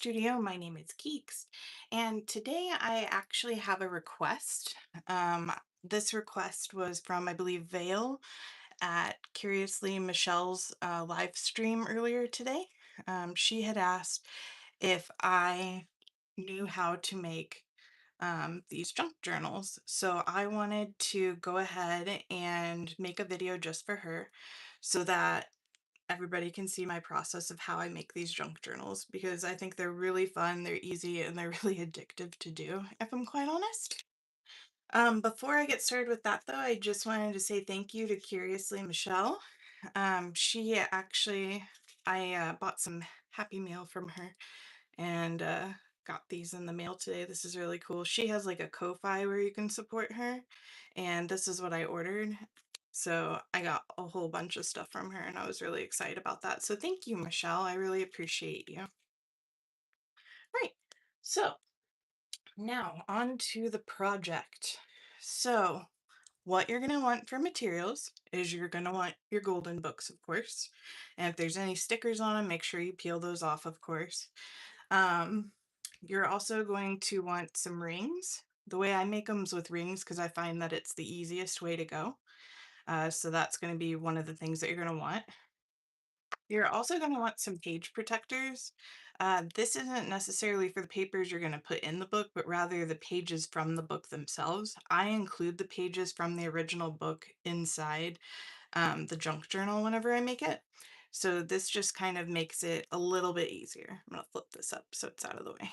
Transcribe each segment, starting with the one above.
Studio. My name is Keeks, and today I actually have a request. Um, this request was from, I believe, Vale at Curiously Michelle's live stream earlier today. She had asked if I knew how to make these junk journals. So I wanted to go ahead and make a video just for her so that everybody can see my process of how I make these junk journals because I think they're really fun, they're easy, and they're really addictive to do, if I'm quite honest. Before I get started with that, though, I just wanted to say thank you to Curiously Michelle. She actually, I bought some Happy Meal from her and got these in the mail today. This is really cool. She has like a Ko-Fi where you can support her, and this is what I ordered. So I got a whole bunch of stuff from her, and I was really excited about that. So thank you, Michelle. I really appreciate you. Right. So now on to the project. So what you're going to want for materials is you're going to want your golden books, of course. And if there's any stickers on them, make sure you peel those off, of course. Um, you're also going to want some rings. The way I make them is with rings because I find that it's the easiest way to go. So that's going to be one of the things that you're going to want. You're also going to want some page protectors. This isn't necessarily for the papers you're going to put in the book, but rather the pages from the book themselves. I include the pages from the original book inside the junk journal whenever I make it. So this just kind of makes it a little bit easier. I'm going to flip this up so it's out of the way.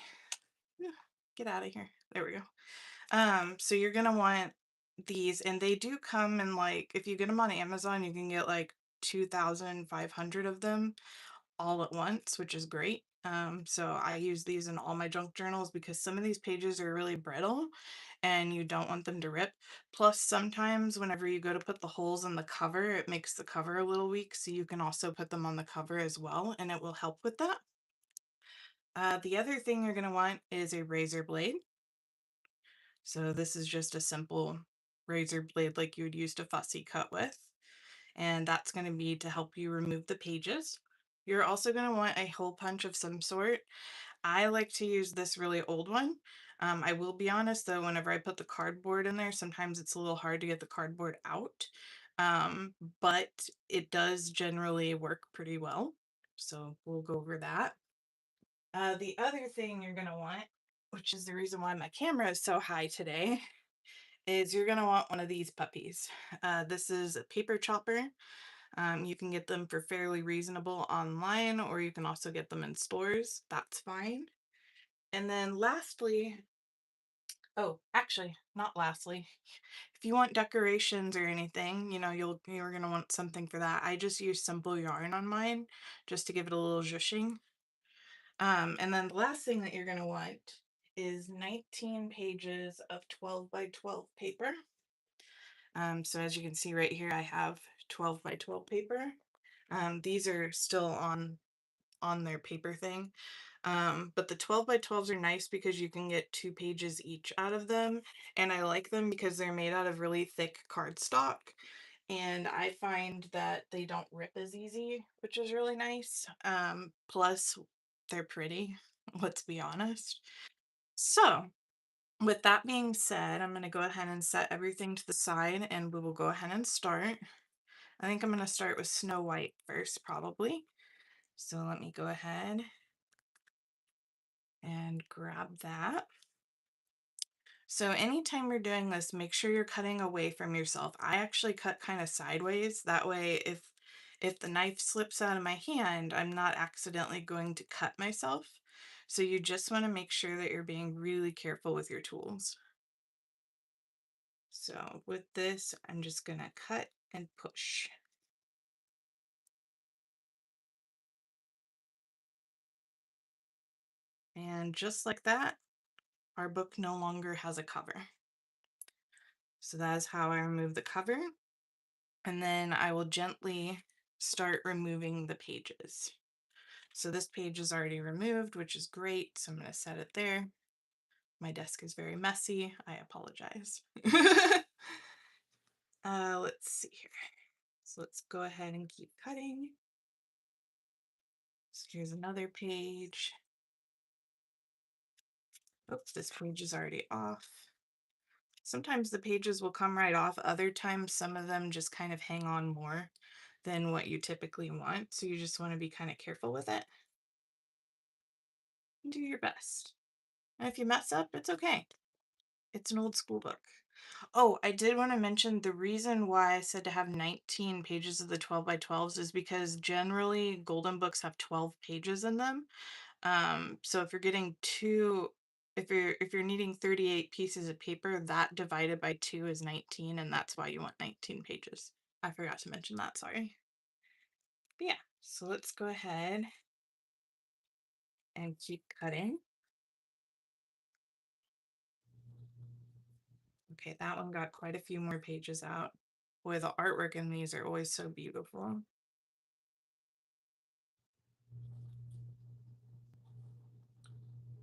Get out of here. There we go. So you're going to want these, and they do come in, like, if you get them on Amazon, you can get like 2,500 of them all at once, which is great. So I use these in all my junk journals because some of these pages are really brittle and you don't want them to rip. Plus, sometimes whenever you go to put the holes in the cover, it makes the cover a little weak. So you can also put them on the cover as well, and it will help with that. The other thing you're going to want is a razor blade. So this is just a simple razor blade like you would use to fussy cut with. And that's going to be to help you remove the pages. You're also going to want a hole punch of some sort. I like to use this really old one. I will be honest though, whenever I put the cardboard in there, sometimes it's a little hard to get the cardboard out. But it does generally work pretty well. So we'll go over that. The other thing you're going to want, which is the reason why my camera is so high today, is you're going to want one of these puppies. This is a paper chopper. You can get them for fairly reasonable online, or you can also get them in stores. That's fine. And then lastly, oh, actually, not lastly, if you want decorations or anything, you're gonna want something for that. I just use simple yarn on mine just to give it a little zhuzhing. And then the last thing that you're gonna want is 19 pages of 12 by 12 paper. So as you can see right here, I have 12 by 12 paper. These are still on their paper thing. But the 12 by 12s are nice because you can get 2 pages each out of them. And I like them because they're made out of really thick cardstock. And I find that they don't rip as easy, which is really nice. Plus, they're pretty, let's be honest. So, with that being said, I'm going to go ahead and set everything to the side and we will go ahead and start. I think I'm going to start with Snow White first, probably. So let me go ahead and grab that. So anytime you're doing this, make sure you're cutting away from yourself. I actually cut kind of sideways. That way, if the knife slips out of my hand, I'm not accidentally going to cut myself. So you just want to make sure that you're being really careful with your tools. So with this, I'm just going to cut and push. And just like that, our book no longer has a cover. So that is how I remove the cover. And then I will gently start removing the pages. So this page is already removed, which is great. So I'm going to set it there. My desk is very messy. I apologize. Let's see here. So let's go ahead and keep cutting. So here's another page. Oops, this page is already off. Sometimes the pages will come right off. Other times, some of them just kind of hang on more than what you typically want. So you just want to be kind of careful with it and do your best. And if you mess up, it's okay. It's an old school book. Oh, I did want to mention the reason why I said to have 19 pages of the 12 by 12s is because generally golden books have 12 pages in them. So if you're getting two, if you're needing 38 pieces of paper, that divided by 2 is 19, and that's why you want 19 pages. I forgot to mention that, sorry. But yeah, so let's go ahead and keep cutting. Okay, that one got quite a few more pages out. Boy, the artwork in these are always so beautiful.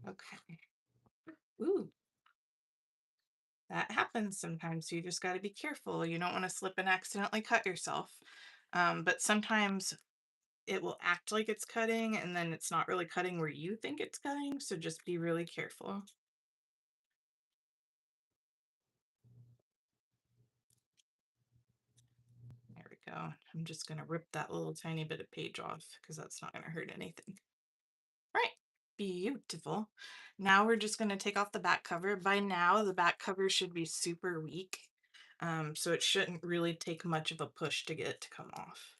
Okay. Ooh, that happens sometimes. So you just got to be careful. You don't want to slip and accidentally cut yourself. But sometimes it will act like it's cutting and then it's not really cutting where you think it's cutting. So just be really careful. There we go. I'm just going to rip that little tiny bit of page off because that's not going to hurt anything. Right. Beautiful. Now we're just going to take off the back cover. By now, the back cover should be super weak. So it shouldn't really take much of a push to get it to come off.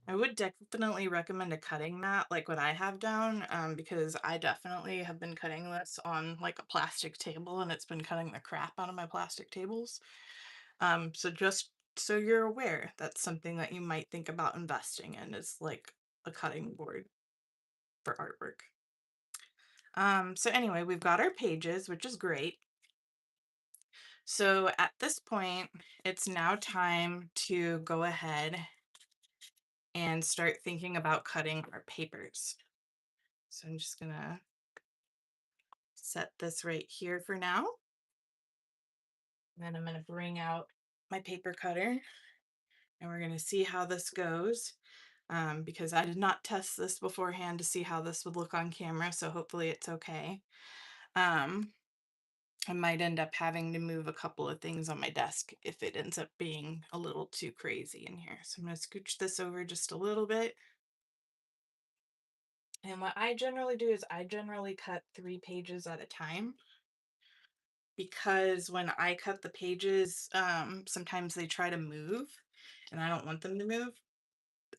I would definitely recommend a cutting mat like what I have down, because I definitely have been cutting this on like a plastic table and it's been cutting the crap out of my plastic tables. So just so you're aware, that's something that you might think about investing in is like a cutting board for artwork. So anyway, we've got our pages, which is great. So at this point, it's now time to go ahead and start thinking about cutting our papers. So I'm just gonna set this right here for now. Then I'm gonna bring out my paper cutter and we're gonna see how this goes. Because I did not test this beforehand to see how this would look on camera, so hopefully it's okay. Um, I might end up having to move a couple of things on my desk if it ends up being a little too crazy in here. So I'm gonna scooch this over just a little bit. And what I generally do is I generally cut 3 pages at a time because when I cut the pages, sometimes they try to move and I don't want them to move.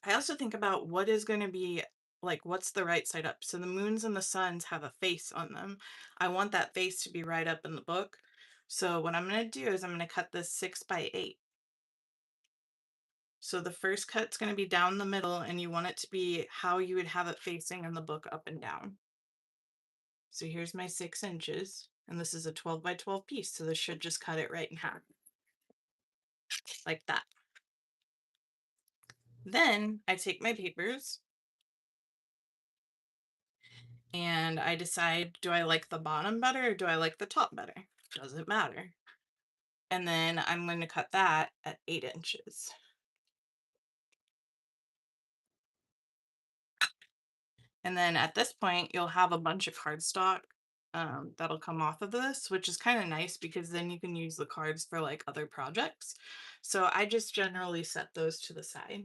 I also think about what is going to be like, what's the right side up? So the moons and the suns have a face on them. I want that face to be right up in the book. So what I'm going to do is I'm going to cut this 6 by 8. So the first cut's going to be down the middle and you want it to be how you would have it facing in the book up and down. So here's my 6 inches and this is a 12 by 12 piece. So this should just cut it right in half like that. Then I take my papers and I decide, do I like the bottom better or do I like the top better? Doesn't matter. And then I'm going to cut that at 8 inches. And then at this point, you'll have a bunch of cardstock that'll come off of this, which is kind of nice because then you can use the cards for like other projects. So I just generally set those to the side.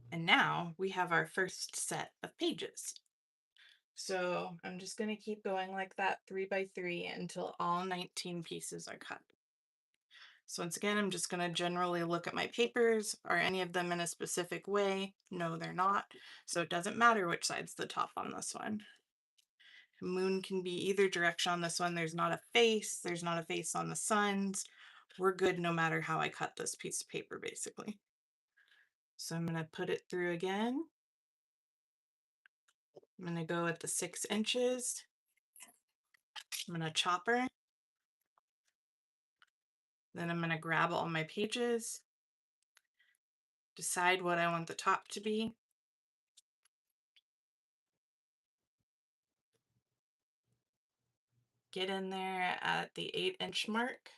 And now we have our first set of pages. So I'm just going to keep going like that 3 by 3 until all 19 pieces are cut. So once again, I'm just going to generally look at my papers. Are any of them in a specific way? No, they're not. So it doesn't matter which side's the top on this one. Moon can be either direction on this one. There's not a face. There's not a face on the suns. We're good no matter how I cut this piece of paper, basically. So I'm going to put it through again. I'm going to go at the 6 inches. I'm going to chopper. Then I'm going to grab all my pages, decide what I want the top to be. Get in there at the 8-inch mark.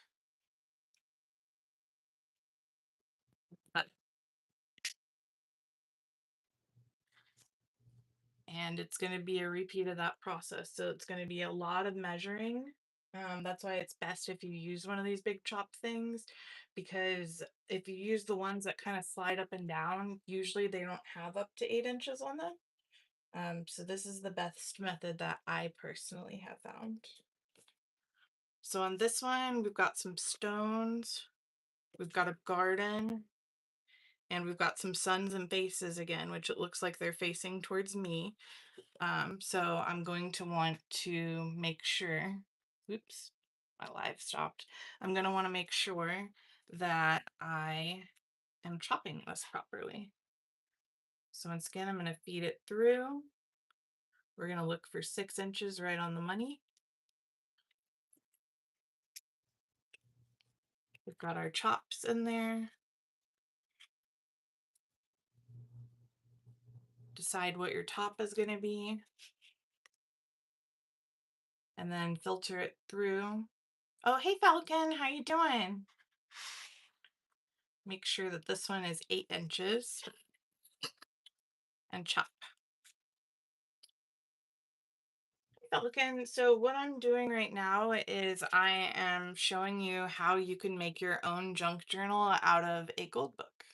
and it's going to be a repeat of that process. So it's going to be a lot of measuring. That's why it's best if you use one of these big chop things, because if you use the ones that kind of slide up and down, usually they don't have up to 8 inches on them. So this is the best method that I personally have found. So on this one, we've got some stones, we've got a garden, and we've got some suns and faces again, which it looks like they're facing towards me. So I'm going to want to make sure, oops, my live stopped. I'm going to want to make sure that I am chopping this properly. So once again, I'm going to feed it through. We're going to look for 6 inches right on the money. We've got our chops in there. Decide what your top is going to be. And then filter it through. Oh, hey Falcon, how you doing? Make sure that this one is 8 inches and chop. Falcon, so what I'm doing right now is I am showing you how you can make your own junk journal out of a gold book.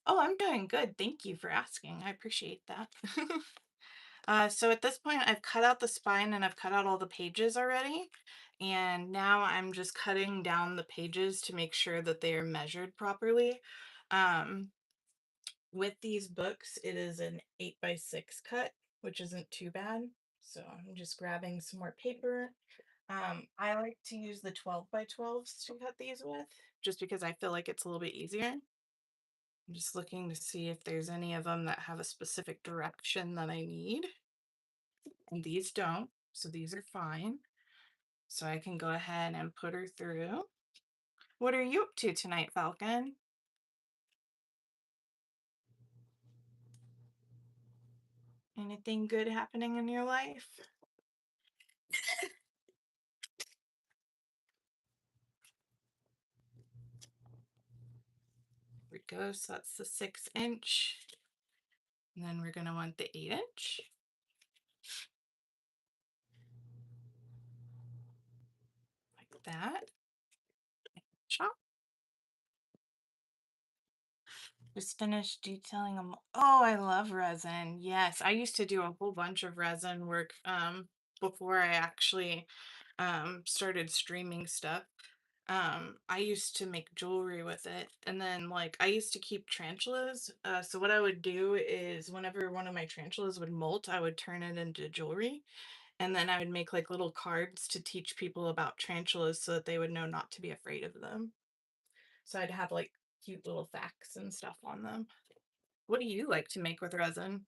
Oh, I'm doing good. Thank you for asking. I appreciate that. So at this point, I've cut out the spine and I've cut out all the pages already. And now I'm just cutting down the pages to make sure that they are measured properly. Um, with these books, it is an 8x6 cut, which isn't too bad. So I'm just grabbing some more paper. I like to use the 12x12s to cut these with, just because I feel like it's a little bit easier. I'm just looking to see if there's any of them that have a specific direction that I need. And these don't, so these are fine. So I can go ahead and put her through. What are you up to tonight, Falcon? Anything good happening in your life? There we go. So that's the 6 inch. And then we're going to want the 8 inch. Like that. Chop. Just finished detailing them. Oh, I love resin. Yes, I used to do a whole bunch of resin work before I actually started streaming stuff. I used to make jewelry with it, and then like I used to keep tarantulas. So what I would do is whenever one of my tarantulas would molt, I would turn it into jewelry, and then I would make like little cards to teach people about tarantulas so that they would know not to be afraid of them. So I'd have like cute little facts and stuff on them. What do you like to make with resin?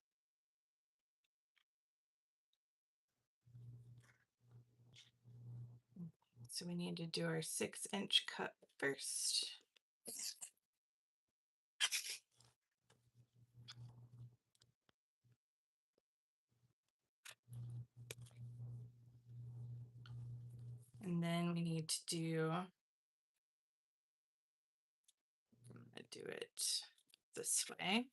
So we need to do our 6 inch cut first. And then we need to do, I'm gonna do it this way.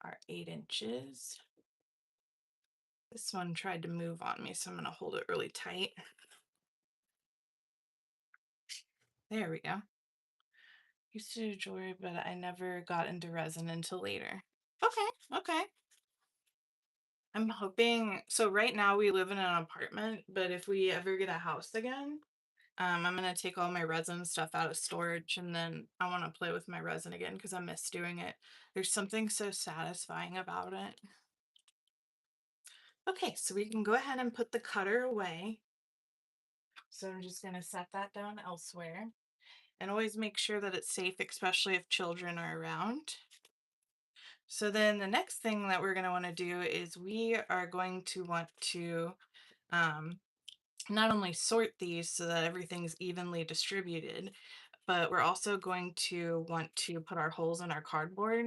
Our 8 inches. This one tried to move on me, so I'm gonna hold it really tight. There we go. Used to do jewelry, but I never got into resin until later. Okay, okay. I'm hoping, so right now we live in an apartment, but if we ever get a house again, I'm gonna take all my resin stuff out of storage and then I want to play with my resin again because I miss doing it. There's something so satisfying about it. Okay, so we can go ahead and put the cutter away. So I'm just gonna set that down elsewhere and always make sure that it's safe, especially if children are around. So then the next thing that we're gonna want to do is we are going to want to um, not only sort these so that everything's evenly distributed, but we're also going to want to put our holes in our cardboard.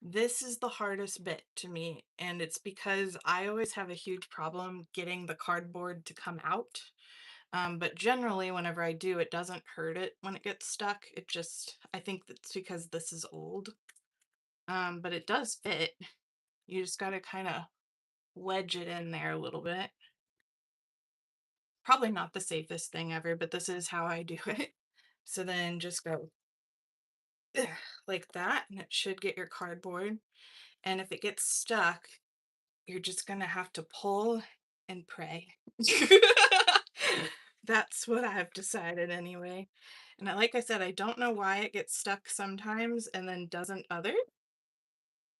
This is the hardest bit to me, and it's because I always have a huge problem getting the cardboard to come out. But generally, whenever I do, it doesn't hurt it when it gets stuck. It just, I think that's because this is old. But it does fit. You just got to kind of wedge it in there a little bit. Probably not the safest thing ever, but this is how I do it. So then just go like that, and it should get your cardboard. And if it gets stuck, you're just gonna have to pull and pray. That's what I've decided anyway. And like I said, I don't know why it gets stuck sometimes and then doesn't other.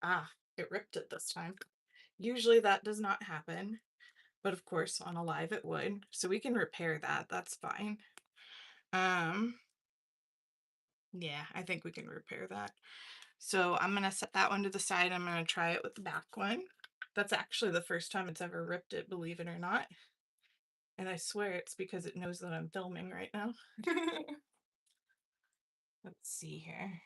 Ah, it ripped it this time. Usually that does not happen, but of course on a live it would. So we can repair that. That's fine. Um, yeah, I think we can repair that. So I'm gonna set that one to the side. I'm gonna try it with the back one. That's actually the first time it's ever ripped it, believe it or not. And I swear it's because it knows that I'm filming right now. Let's see here.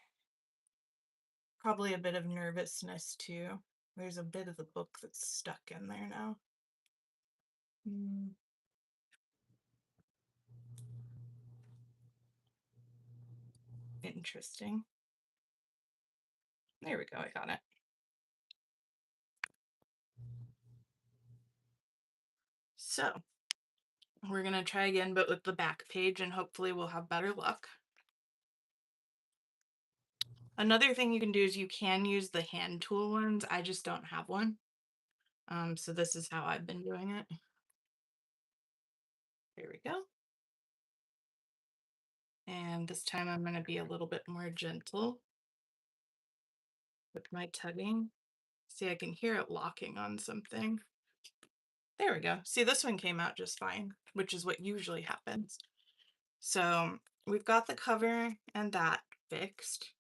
Probably a bit of nervousness too. There's a bit of the book that's stuck in there now. Hmm. Interesting. There we go, I got it. So we're gonna try again, but with the back page, and hopefully we'll have better luck. Another thing you can do is you can use the hand tool ones. I just don't have one. So this is how I've been doing it. There we go. And this time I'm gonna be a little bit more gentle with my tugging. See, I can hear it locking on something. There we go. See, this one came out just fine, which is what usually happens. So we've got the cover and that fixed.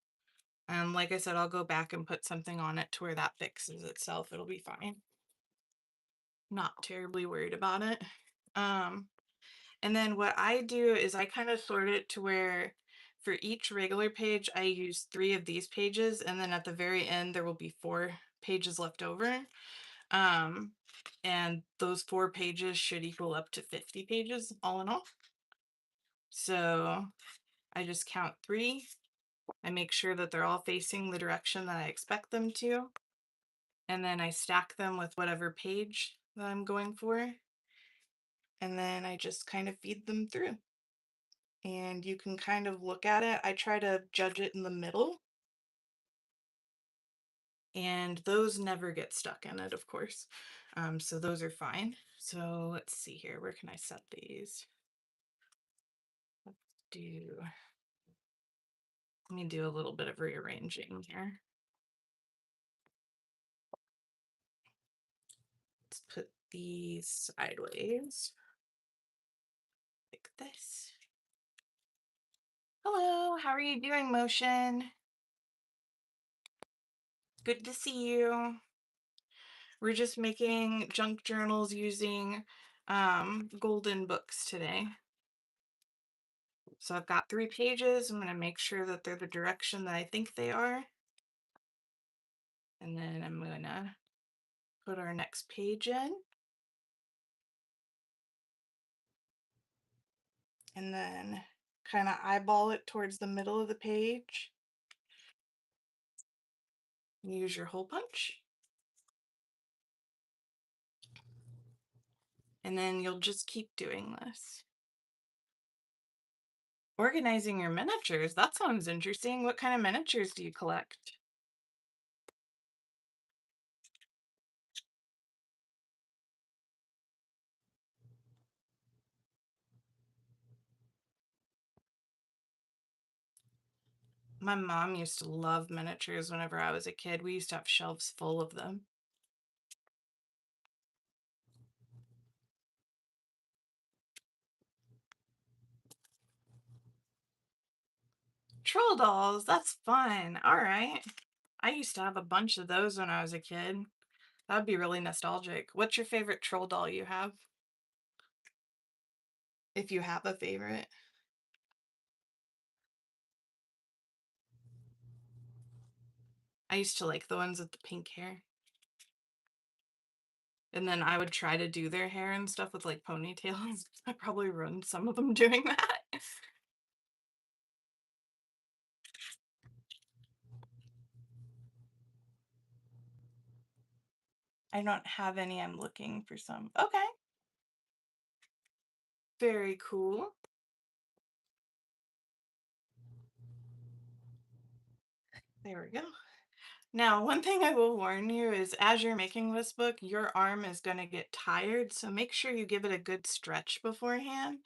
And like I said, I'll go back and put something on it to where that fixes itself. It'll be fine. Not terribly worried about it. And then what I do is I kind of sort it to where for each regular page, I use 3 of these pages. And then at the very end, there will be 4 pages left over. Um, and those 4 pages should equal up to 50 pages all in all. So I just count 3. I make sure that they're all facing the direction that I expect them to. And then I stack them with whatever page that I'm going for. And then I just kind of feed them through. And you can kind of look at it. I try to judge it in the middle. And those never get stuck in it, of course. So those are fine. So let's see here. Where can I set these? do Let me do a little bit of rearranging here. Let's put these sideways like this. Hello, how are you doing, Motion? Good to see you. We're just making junk journals using golden books today. So I've got 3 pages. I'm going to make sure that they're the direction that I think they are. And then I'm going to put our next page in. And then kind of eyeball it towards the middle of the page. Use your hole punch. And then you'll just keep doing this. Organizing your miniatures. That sounds interesting. What kind of miniatures do you collect? My mom used to love miniatures whenever I was a kid. We used to have shelves full of them. Troll dolls, that's fun. All right. I used to have a bunch of those when I was a kid. That would be really nostalgic. What's your favorite troll doll you have? If you have a favorite. I used to like the ones with the pink hair. And then I would try to do their hair and stuff with like ponytails. I probably ruined some of them doing that. I don't have any. I'm looking for some. Okay. Very cool. There we go. Now, one thing I will warn you is as you're making this book, your arm is going to get tired. So make sure you give it a good stretch beforehand.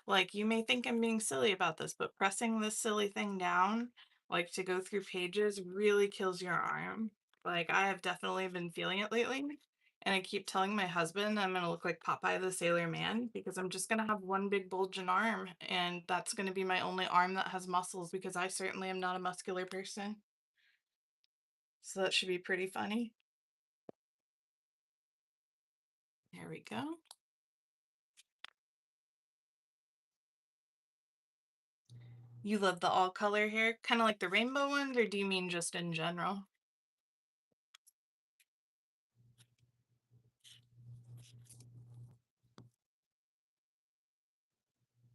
Like, you may think I'm being silly about this, but pressing this silly thing down, like to go through pages, really kills your arm. Like, I have definitely been feeling it lately. And I keep telling my husband I'm going to look like Popeye the Sailor Man because I'm just going to have one big bulging arm. And that's going to be my only arm that has muscles because I certainly am not a muscular person. So that should be pretty funny. There we go. You love the all color hair, kind of like the rainbow ones, or do you mean just in general?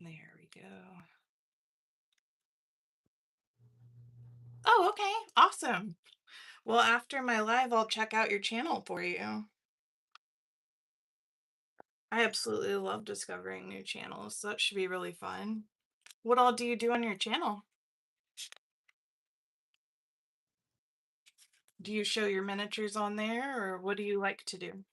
There we go. Oh, okay. Awesome. Well, after my live, I'll check out your channel for you. I absolutely love discovering new channels, so that should be really fun. What all do you do on your channel? Do you show your miniatures on there, or what do you like to do?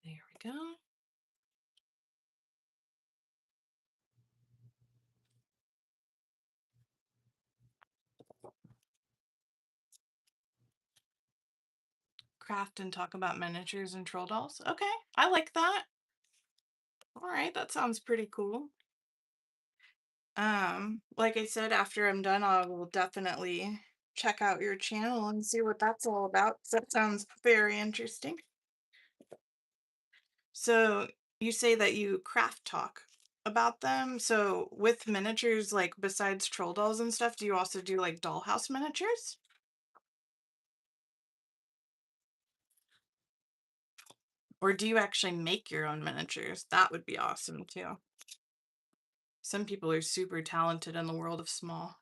There we go. Craft and talk about miniatures and troll dolls. Okay, I like that. All right, that sounds pretty cool. Like I said, after I'm done, I will definitely check out your channel and see what that's all about. 'Cause that sounds very interesting. So you say that you craft talk about them. So with miniatures, like besides troll dolls and stuff, do you also do like dollhouse miniatures? Or do you actually make your own miniatures? That would be awesome too. Some people are super talented in the world of small.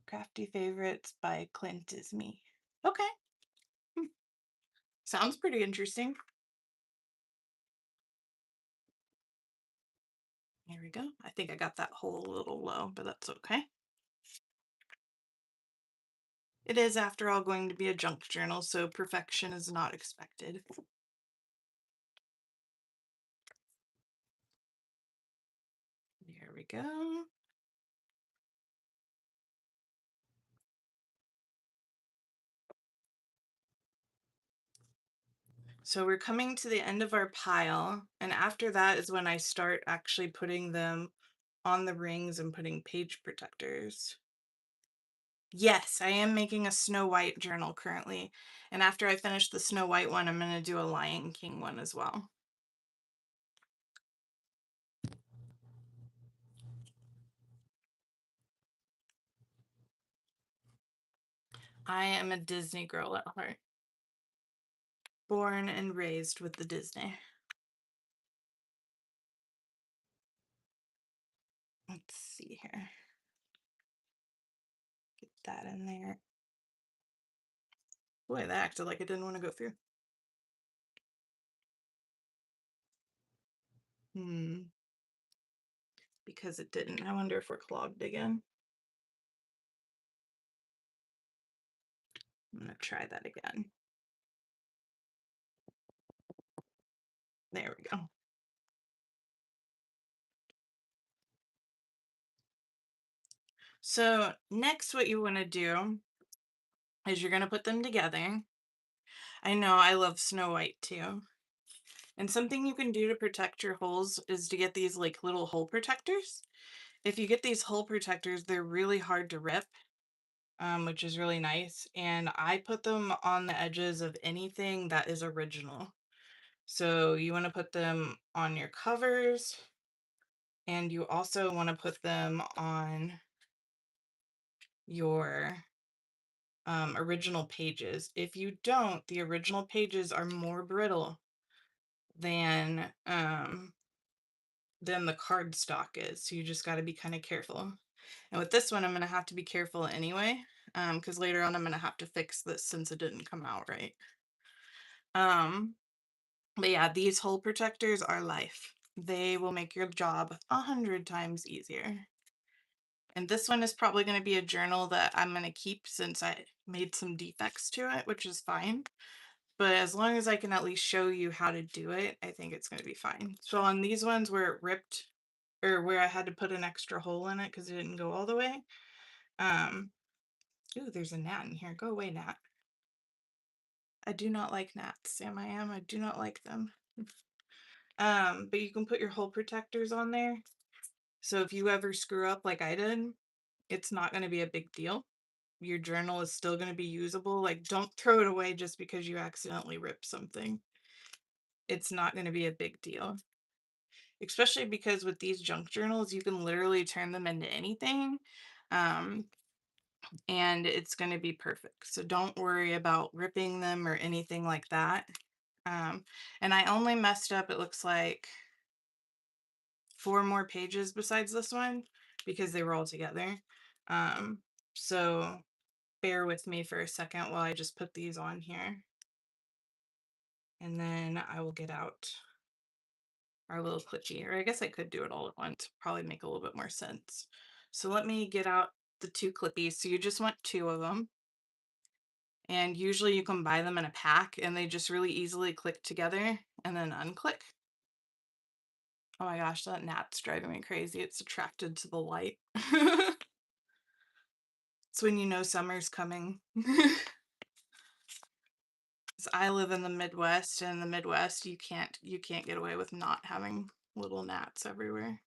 Crafty Favorites by Clint is me. Okay. Hmm. Sounds pretty interesting. There we go. I think I got that hole a little low, but that's okay. It is, after all, going to be a junk journal, so perfection is not expected. There we go. So we're coming to the end of our pile, and after that is when I start actually putting them on the rings and putting page protectors. Yes, I am making a Snow White journal currently. And after I finish the Snow White one, I'm going to do a Lion King one as well. I am a Disney girl at heart. Born and raised with the Disney. Let's see here. Get that in there. Boy, that acted like it didn't want to go through. Hmm. Because it didn't. I wonder if we're clogged again. I'm going to try that again. There we go. So next what you want to do is you're going to put them together. I know I love Snow White too. And something you can do to protect your holes is to get these like little hole protectors. If you get these hole protectors, they're really hard to rip, which is really nice. And I put them on the edges of anything that is original. So you want to put them on your covers, and you also want to put them on your original pages. If you don't, the original pages are more brittle than the cardstock is. So you just got to be kind of careful. And with this one, I'm going to have to be careful anyway, because later on I'm going to have to fix this since it didn't come out right. But yeah, these hole protectors are life. They will make your job 100 times easier. And this one is probably going to be a journal that I'm going to keep since I made some defects to it, which is fine. But as long as I can at least show you how to do it, I think it's going to be fine. So on these ones where it ripped, or where I had to put an extra hole in it because it didn't go all the way. Ooh, there's a gnat in here. Go away, gnat. I do not like gnats, Sam. I do not like them. But you can put your hole protectors on there. So if you ever screw up like I did, it's not going to be a big deal. Your journal is still going to be usable. Like, don't throw it away just because you accidentally ripped something. It's not going to be a big deal. Especially because with these junk journals, you can literally turn them into anything. And it's going to be perfect. So don't worry about ripping them or anything like that. And I only messed up, it looks like 4 more pages besides this one because they were all together. So bear with me for a second while I just put these on here. And then I will get out our little clitchy, or I guess I could do it all at once, probably make a little bit more sense. So let me get out the 2 clippies. So you just want 2 of them. And usually you can buy them in a pack and they just really easily click together and then unclick. Oh my gosh, that gnat's driving me crazy. It's attracted to the light. It's when you know summer's coming. I live in the Midwest, and in the Midwest you can't get away with not having little gnats everywhere.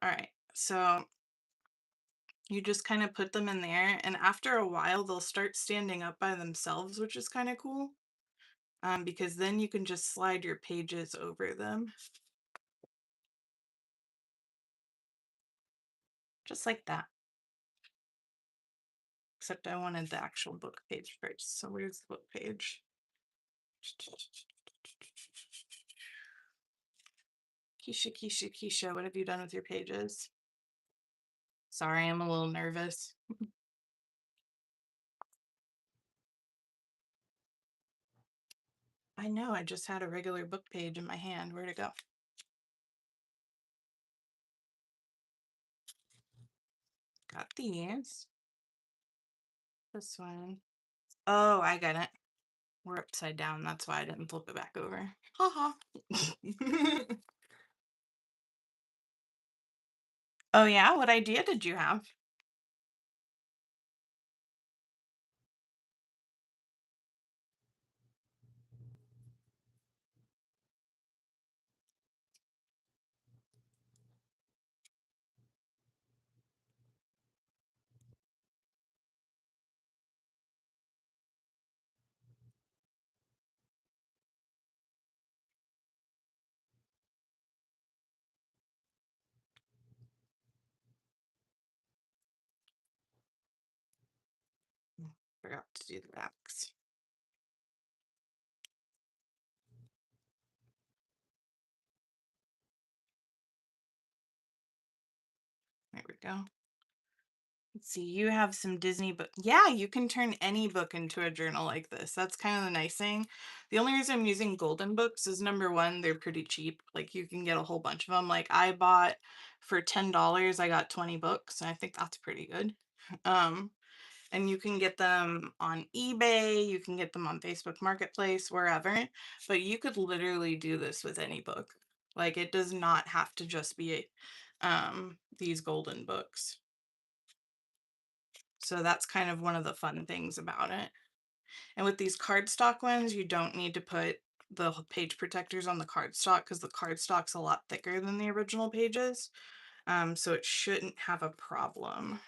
All right, so you just kind of put them in there, and after a while they'll start standing up by themselves, which is kind of cool. Because then you can just slide your pages over them. Just like that. Except I wanted the actual book page first. So where's the book page? Keisha, Keisha, Keisha, what have you done with your pages? Sorry, I'm a little nervous. I know, I just had a regular book page in my hand. Where'd it go? Got these. This one. Oh, I got it. We're upside down. That's why I didn't flip it back over. Ha ha. Oh yeah? What idea did you have? Forgot to do the backs. There we go. Let's see, you have some Disney book. Yeah, you can turn any book into a journal like this. That's kind of the nice thing. The only reason I'm using golden books is number one, they're pretty cheap. Like you can get a whole bunch of them. Like I bought for $10, I got 20 books, and I think that's pretty good. And you can get them on eBay, you can get them on Facebook Marketplace, wherever. But you could literally do this with any book. Like it does not have to just be these golden books. So that's kind of one of the fun things about it. And with these cardstock ones, you don't need to put the page protectors on the cardstock because the cardstock's a lot thicker than the original pages. So it shouldn't have a problem.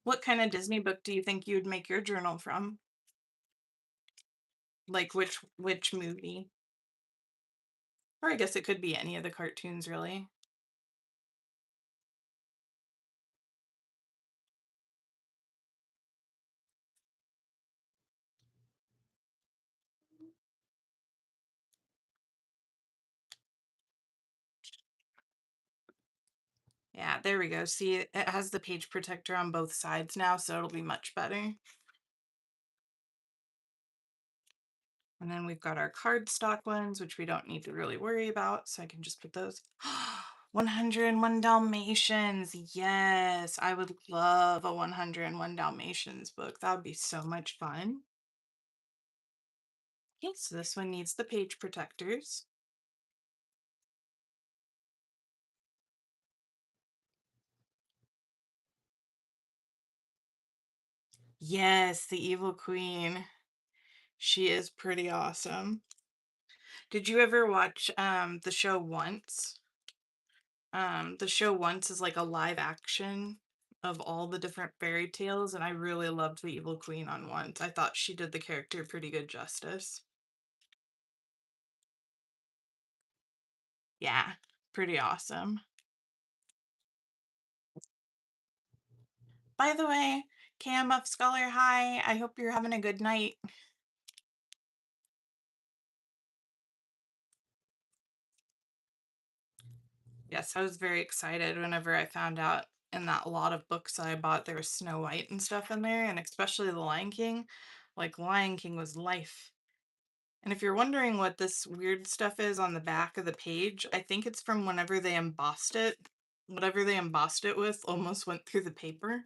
What kind of Disney book do you think you'd make your journal from? Like which movie? Or I guess it could be any of the cartoons, really. Yeah, there we go. See, it has the page protector on both sides now, so it'll be much better. And then we've got our cardstock ones, which we don't need to really worry about. So I can just put those. 101 Dalmatians. Yes, I would love a 101 Dalmatians book. That would be so much fun. Okay, so this one needs the page protectors. Yes, the Evil Queen. She is pretty awesome. Did you ever watch the show Once? The show Once is like a live action of all the different fairy tales, and I really loved the Evil Queen on Once. I thought she did the character pretty good justice. Yeah, pretty awesome. By the way, KMF Scholar, hi. I hope you're having a good night. Yes, I was very excited whenever I found out in that lot of books I bought there was Snow White and stuff in there, and especially The Lion King. Like, Lion King was life. And if you're wondering what this weird stuff is on the back of the page, I think it's from whenever they embossed it. Whatever they embossed it with almost went through the paper.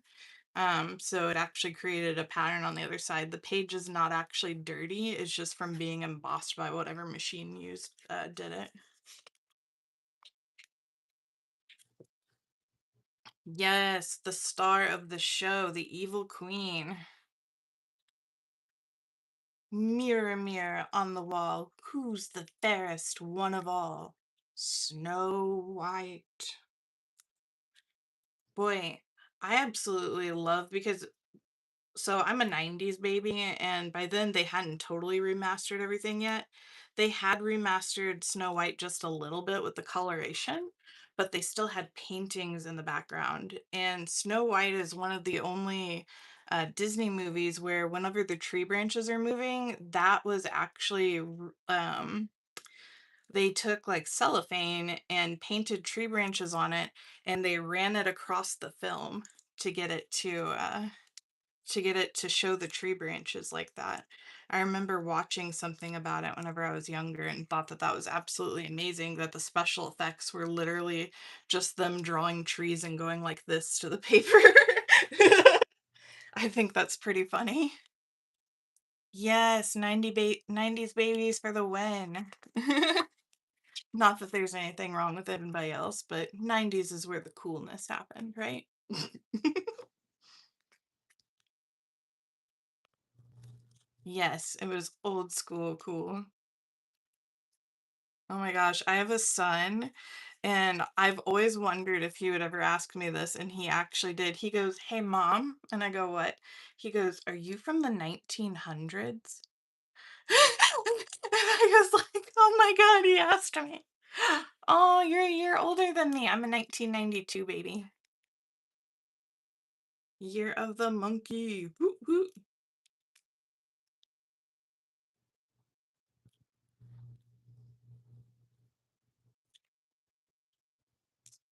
So it actually created a pattern on the other side. The page is not actually dirty, it's just from being embossed by whatever machine used did it. Yes, the star of the show, the Evil Queen. Mirror, mirror on the wall, who's the fairest one of all? Snow White. Boy, I absolutely love because so I'm a 90s baby, and by then they hadn't totally remastered everything yet. They had remastered Snow White just a little bit with the coloration, but they still had paintings in the background. And Snow White is one of the only Disney movies where whenever the tree branches are moving, that was actually they took like cellophane and painted tree branches on it, and they ran it across the film to get it to get it to show the tree branches like that. I remember watching something about it whenever I was younger and thought that that was absolutely amazing that the special effects were literally just them drawing trees and going like this to the paper. I think that's pretty funny. Yes, 90s babies for the win. Not that there's anything wrong with anybody else, but 90s is where the coolness happened, right? Yes, it was old school cool. Oh my gosh, I have a son, and I've always wondered if he would ever ask me this, and he actually did. He goes, "Hey, mom," and I go, "What?" He goes, "Are you from the 1900s?" I was like, "Oh my God," he asked me. Oh, you're a year older than me. I'm a 1992 baby. Year of the monkey. Woot woot.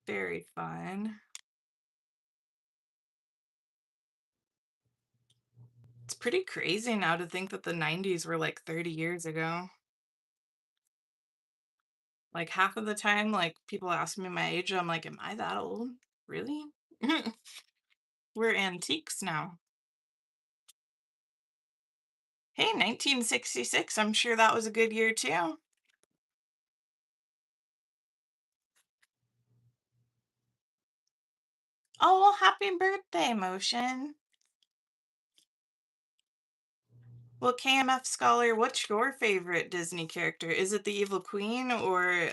Very fun. It's pretty crazy now to think that the 90s were like 30 years ago. Like half of the time, like people ask me my age, I'm like, am I that old? Really? We're antiques now. Hey, 1966, I'm sure that was a good year too. Oh, well, happy birthday, Motion. Well, KMF Scholar, what's your favorite Disney character? Is it the Evil Queen or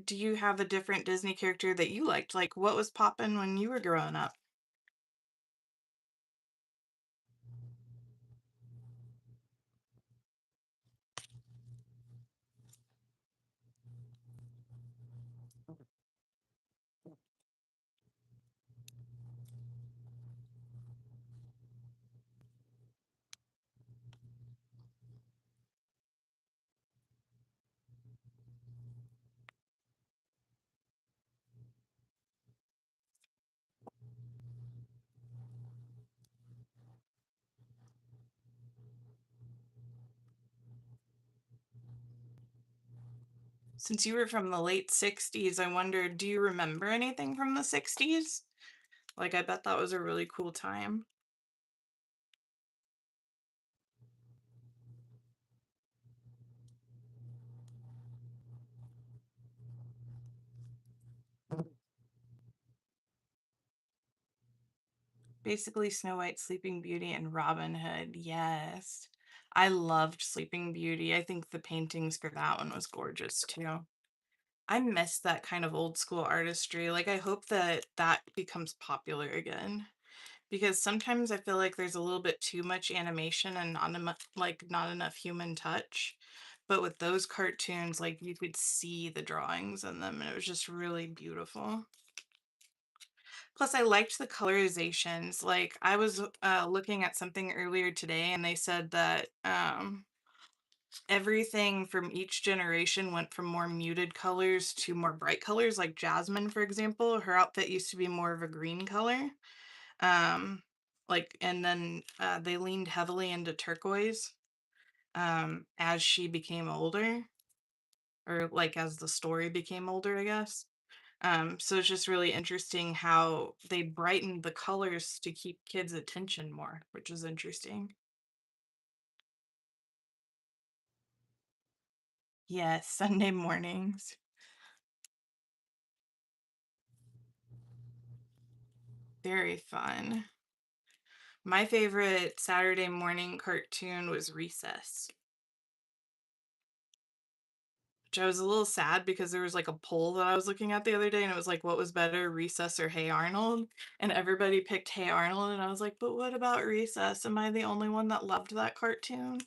do you have a different Disney character that you liked? Like what was poppin' when you were growing up? Since you were from the late 60s, I wondered, do you remember anything from the 60s? Like, I bet that was a really cool time. Basically, Snow White, Sleeping Beauty, and Robin Hood. Yes. I loved Sleeping Beauty. I think the paintings for that one was gorgeous too. I miss that kind of old school artistry. Like, I hope that that becomes popular again because sometimes I feel like there's a little bit too much animation and not enough human touch. But with those cartoons, like you could see the drawings in them, and it was just really beautiful. Plus, I liked the colorizations. Like, I was looking at something earlier today, and they said that everything from each generation went from more muted colors to more bright colors. Like Jasmine, for example, her outfit used to be more of a green color. Um, and then they leaned heavily into turquoise as she became older, or like as the story became older, I guess. So it's just really interesting how they brightened the colors to keep kids' attention more, which is interesting. Yes, Sunday mornings. Very fun. My favorite Saturday morning cartoon was Recess, which I was a little sad because there was like a poll that I was looking at the other day and it was like, what was better, Recess or Hey Arnold? And everybody picked Hey Arnold. And I was like, but what about Recess? Am I the only one that loved that cartoon?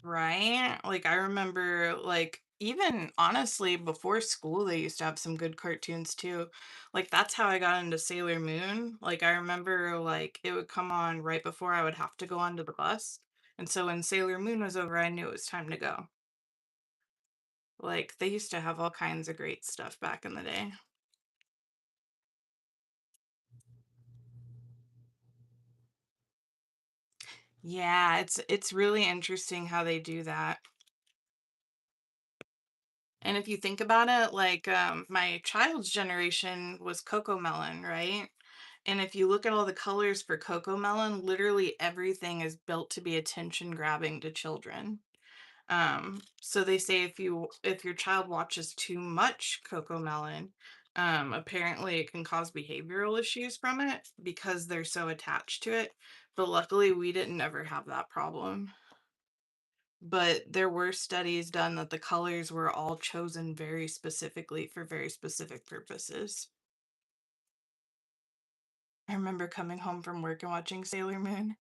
Right? Like, I remember, like, even honestly, before school, they used to have some good cartoons too. Like, that's how I got into Sailor Moon. Like, I remember, like, it would come on right before I would have to go onto the bus. And so when Sailor Moon was over, I knew it was time to go. Like, they used to have all kinds of great stuff back in the day. Yeah, it's really interesting how they do that. And if you think about it, like my child's generation was Coco Melon, right? And if you look at all the colors for Coco Melon, literally everything is built to be attention grabbing to children. So they say if your child watches too much Coco Melon, apparently it can cause behavioral issues from it because they're so attached to it. But luckily we didn't ever have that problem. But there were studies done that the colors were all chosen very specifically for very specific purposes. I remember coming home from work and watching Sailor Moon.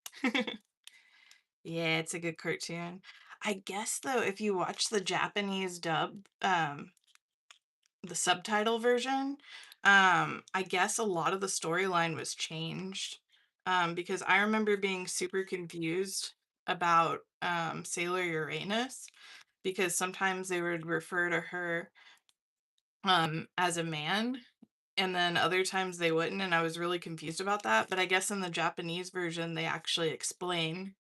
Yeah, it's a good cartoon. I guess though, if you watch the Japanese dub, the subtitle version, I guess a lot of the storyline was changed. Because I remember being super confused about Sailor Uranus because sometimes they would refer to her as a man and then other times they wouldn't, and I was really confused about that. But I guess in the Japanese version they actually explain,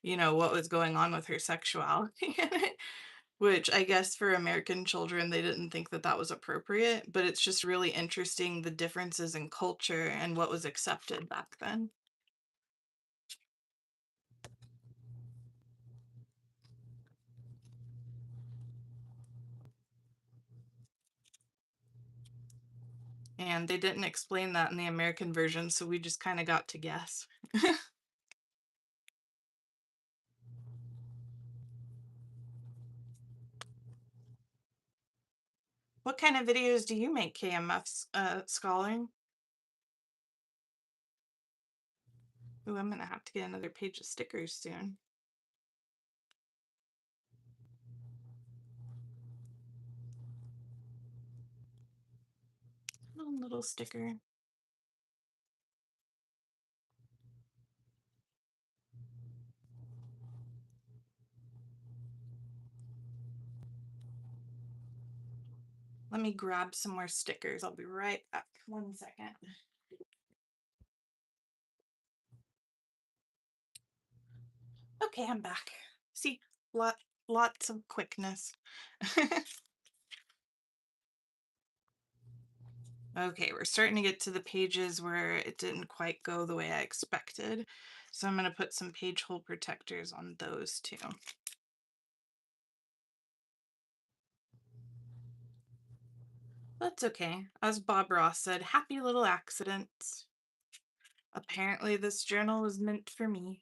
what was going on with her sexuality in it, which I guess for American children they didn't think that that was appropriate, but it's just really interesting the differences in culture and what was accepted back then. And they didn't explain that in the American version, so we just kind of got to guess. What kind of videos do you make, KMF Scholar? Ooh, I'm gonna have to get another page of stickers soon. Little sticker. Let me grab some more stickers. I'll be right back. 1 second. Okay, I'm back. See, lots of quickness. Okay, we're starting to get to the pages where it didn't quite go the way I expected. So I'm going to put some page hole protectors on those too. That's okay. As Bob Ross said, happy little accidents. Apparently, this journal was meant for me.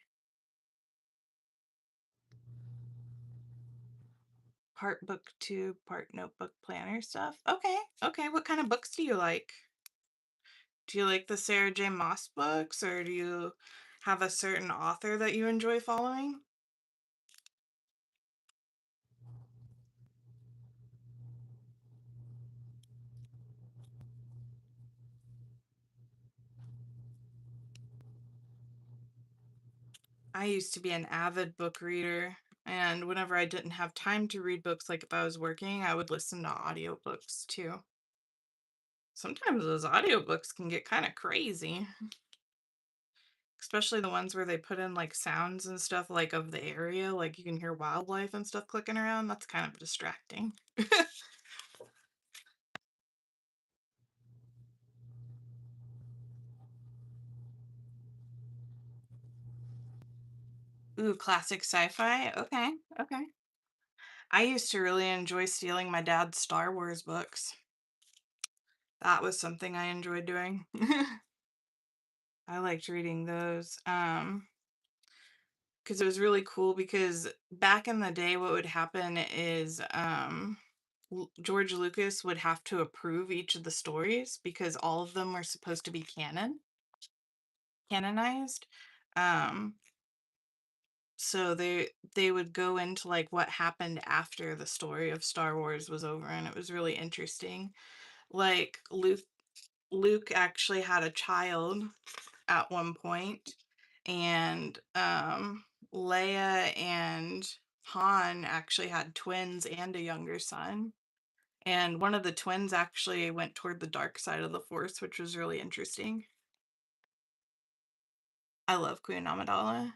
Part book tube, part notebook planner stuff. Okay, okay. What kind of books do you like? Do you like the Sarah J. Maas books, or do you have a certain author that you enjoy following? I used to be an avid book reader, and whenever I didn't have time to read books, like if I was working, I would listen to audiobooks too. Sometimes those audiobooks can get kind of crazy, especially the ones where they put in like sounds and stuff like of the area, like you can hear wildlife and stuff clicking around. That's kind of distracting. Ooh, classic sci-fi. Okay, okay. I used to really enjoy stealing my dad's Star Wars books. That was something I enjoyed doing. I liked reading those. Because it was really cool because back in the day, what would happen is George Lucas would have to approve each of the stories because all of them were supposed to be canonized. Um, so they would go into like what happened after the story of Star Wars was over, and it was really interesting. Like Luke actually had a child at one point, and Leia and Han actually had twins and a younger son. And one of the twins actually went toward the dark side of the Force, which was really interesting. I love Queen Amidala.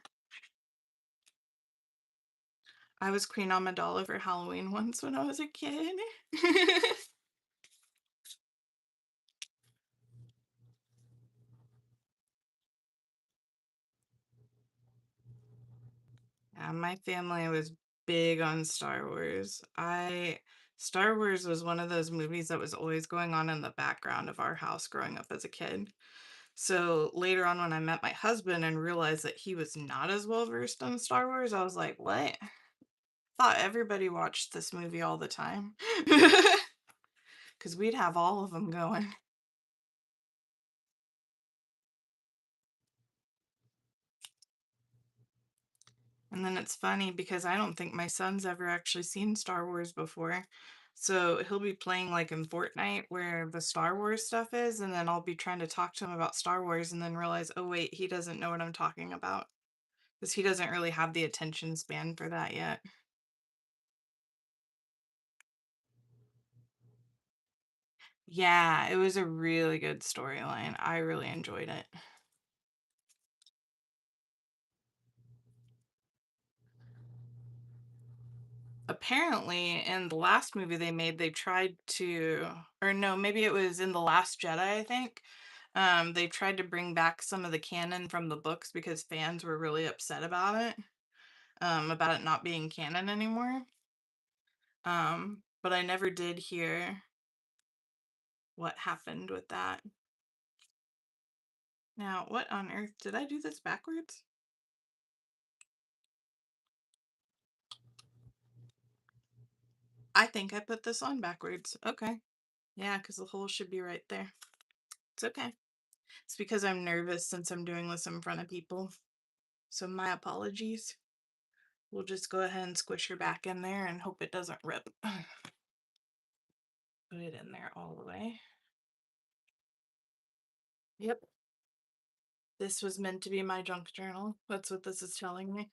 I was Queen Amidala for Halloween once when I was a kid. My family was big on Star Wars. I Star Wars was one of those movies that was always going on in the background of our house growing up as a kid. So later on, when I met my husband and realized that he was not as well versed on Star Wars, I was like, what? Thought everybody watched this movie all the time. Because we'd have all of them going. And then it's funny because I don't think my son's ever actually seen Star Wars before. So he'll be playing like in Fortnite where the Star Wars stuff is, and then I'll be trying to talk to him about Star Wars and then realize, oh, wait, he doesn't know what I'm talking about because he doesn't really have the attention span for that yet. Yeah, it was a really good storyline. I really enjoyed it. Apparently, in the last movie they made, they tried to, or no, maybe it was in The Last Jedi, I think. They tried to bring back some of the canon from the books because fans were really upset about it not being canon anymore. But I never did hear what happened with that. Now, what on earth? Did I do this backwards? I think I put this on backwards. Okay. Yeah, because the hole should be right there. It's okay. It's because I'm nervous since I'm doing this in front of people. So my apologies. We'll just go ahead and squish her back in there and hope it doesn't rip. Put it in there all the way. Yep. This was meant to be my junk journal. That's what this is telling me.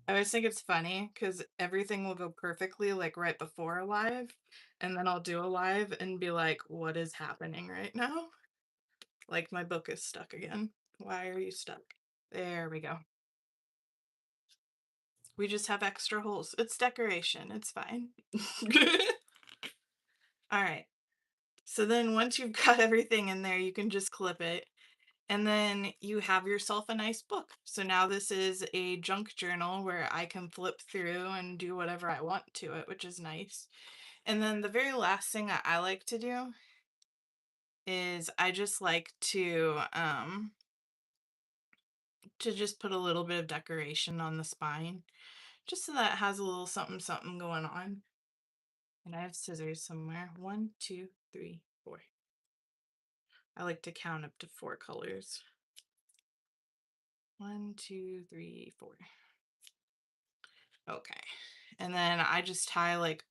I always think it's funny because everything will go perfectly like right before a live, and then I'll do a live and be like, what is happening right now? Like my book is stuck again. Why are you stuck? There we go. We just have extra holes. It's decoration. It's fine. All right. So then once you've got everything in there, you can just clip it. And then you have yourself a nice book. So now this is a junk journal where I can flip through and do whatever I want to it, which is nice. And then the very last thing that I like to do is I just like to just put a little bit of decoration on the spine, just so that it has a little something something going on. And I have scissors somewhere. One, two, three, four. I like to count up to 4 colors. One, two, three, four. Okay. And then I just tie like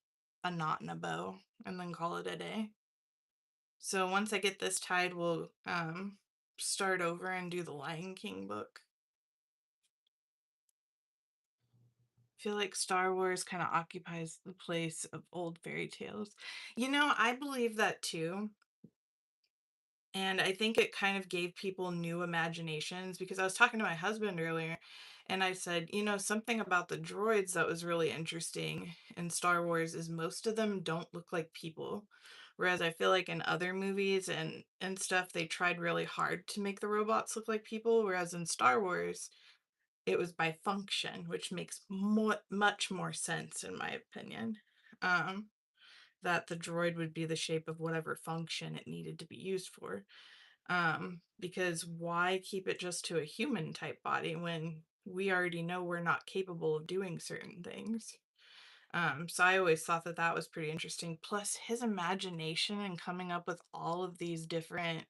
a knot in a bow and then call it a day. So once I get this tied, we'll start over and do the Lion King book. I feel like Star Wars kind of occupies the place of old fairy tales. I believe that too. And I think it kind of gave people new imaginations because I was talking to my husband earlier and I said, something about the droids that was really interesting in Star Wars is most of them don't look like people. Whereas I feel like in other movies and stuff, they tried really hard to make the robots look like people. Whereas in Star Wars, it was by function, which makes much more sense in my opinion. Um, that the droid would be the shape of whatever function it needed to be used for. Because why keep it just to a human type body when we already know we're not capable of doing certain things? So I always thought that that was pretty interesting. Plus, his imagination and coming up with like, all these different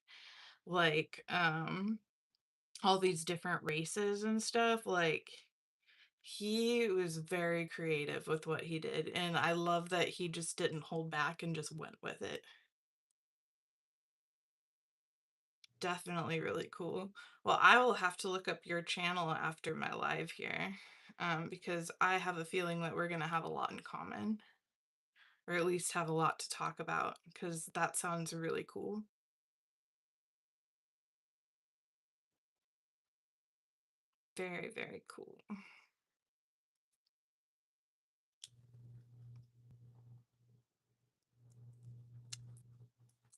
races and stuff. Like, he was very creative with what he did, and I love that he just didn't hold back and just went with it. Definitely really cool. Well, I will have to look up your channel after my live here, because I have a feeling that we're going to have a lot in common, or at least have a lot to talk about, because that sounds really cool. Very, very cool.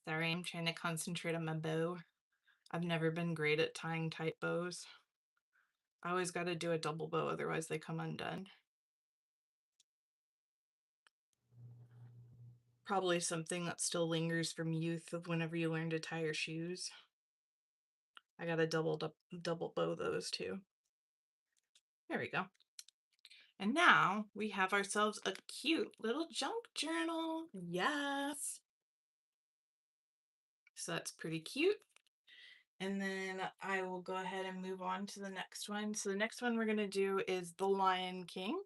Sorry, I'm trying to concentrate on my bow. I've never been great at tying tight bows. I always got to do a double bow, otherwise they come undone. Probably something that still lingers from youth of whenever you learn to tie your shoes. I got to double bow those too. There we go. And now we have ourselves a cute little junk journal. Yes. So that's pretty cute. And then I will go ahead and move on to the next one. So the next one we're going to do is The Lion King.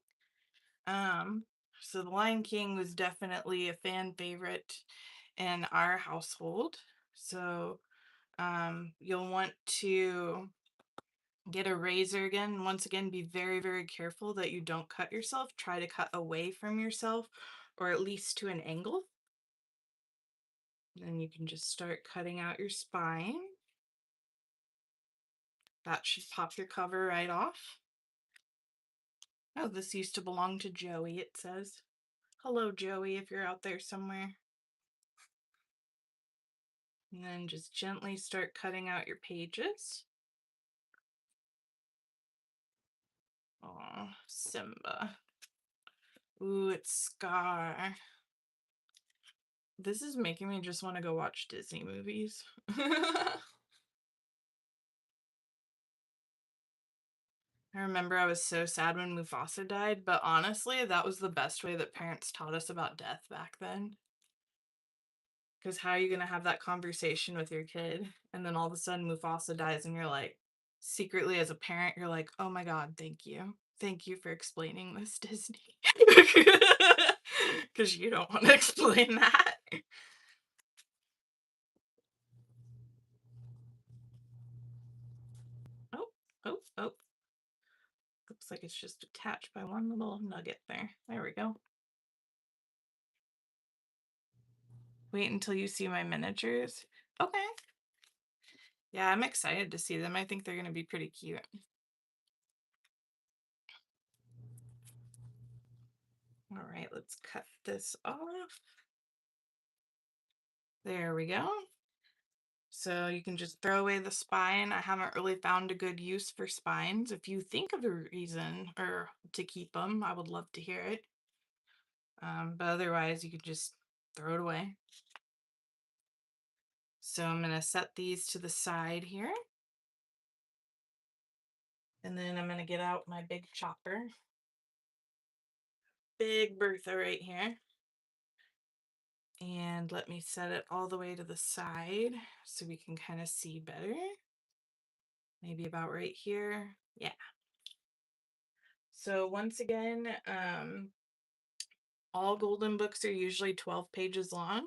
Um, so The Lion King was definitely a fan favorite in our household. So you'll want to get a razor again. Once again, be very, very careful that you don't cut yourself. Try to cut away from yourself or at least to an angle. Then you can just start cutting out your spine. That should pop your cover right off. Oh, this used to belong to Joey, it says. Hello, Joey, if you're out there somewhere. And then just gently start cutting out your pages. Oh, Simba. Ooh, it's Scar. This is making me just want to go watch Disney movies. I remember I was so sad when Mufasa died, but honestly, that was the best way that parents taught us about death back then. Because how are you going to have that conversation with your kid? And then all of a sudden Mufasa dies, and you're like, secretly as a parent, you're like, oh my God, thank you. Thank you for explaining this, Disney. Because you don't want to explain that. Oh, oh, oh. looks like it's just attached by one little nugget there. There we go. Wait until you see my miniatures. Okay. Yeah, I'm excited to see them. I think they're going to be pretty cute. All right, let's cut this off. There we go. So you can just throw away the spine. I haven't really found a good use for spines. If you think of a reason or to keep them, I would love to hear it. But otherwise, you could just throw it away. So I'm going to set these to the side here. And then I'm going to get out my big chopper. Big Bertha right here. And let me set it all the way to the side so we can kind of see better. Maybe about right here. Yeah. So once again, all golden books are usually 12 pages long.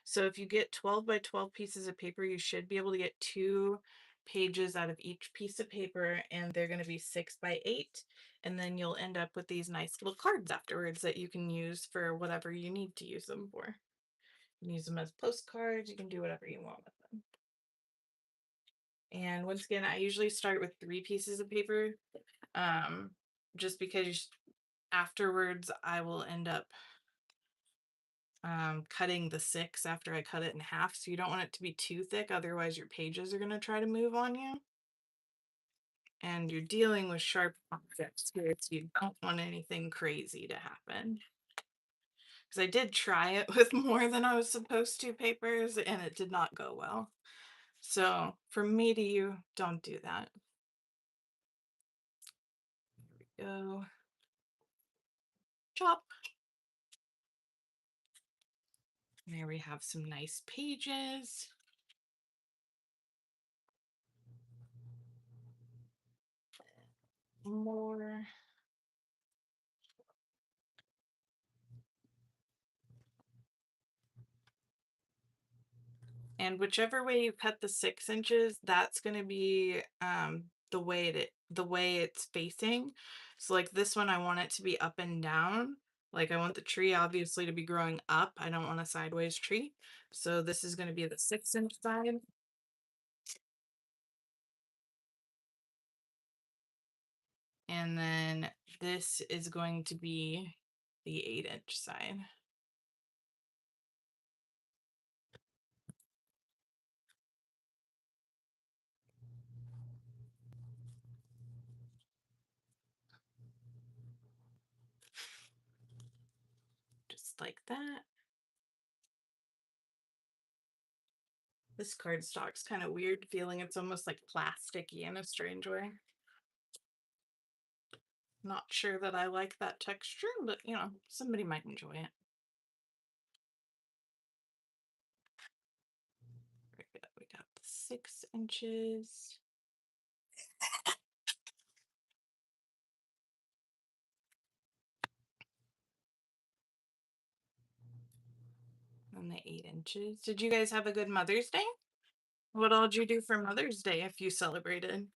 So if you get 12 by 12 pieces of paper, you should be able to get 2 pages out of each piece of paper, and they're going to be 6 by 8. And then you'll end up with these nice little cards afterwards that you can use for whatever you need to use them for. You can use them as postcards, you can do whatever you want with them. And once again, I usually start with 3 pieces of paper, just because afterwards I will end up cutting the 6 after I cut it in half. So you don't want it to be too thick, otherwise your pages are going to try to move on you. And you're dealing with sharp objects here, so you don't want anything crazy to happen. Because I did try it with more than I was supposed to papers, and it did not go well. So from me to you, don't do that. There we go. Chop. There we have some nice pages. More. And whichever way you cut the 6 inches, that's going to be the way it's facing. So like this one, I want it to be up and down. Like I want the tree obviously to be growing up. I don't want a sideways tree. So this is going to be the 6-inch side. And then this is going to be the 8-inch side. Just like that. This cardstock's kind of weird feeling. It's almost like plasticky in a strange way. Not sure that I like that texture, but you know, somebody might enjoy it. We got the 6 inches. And the 8 inches. Did you guys have a good Mother's Day? What all did you do for Mother's Day if you celebrated?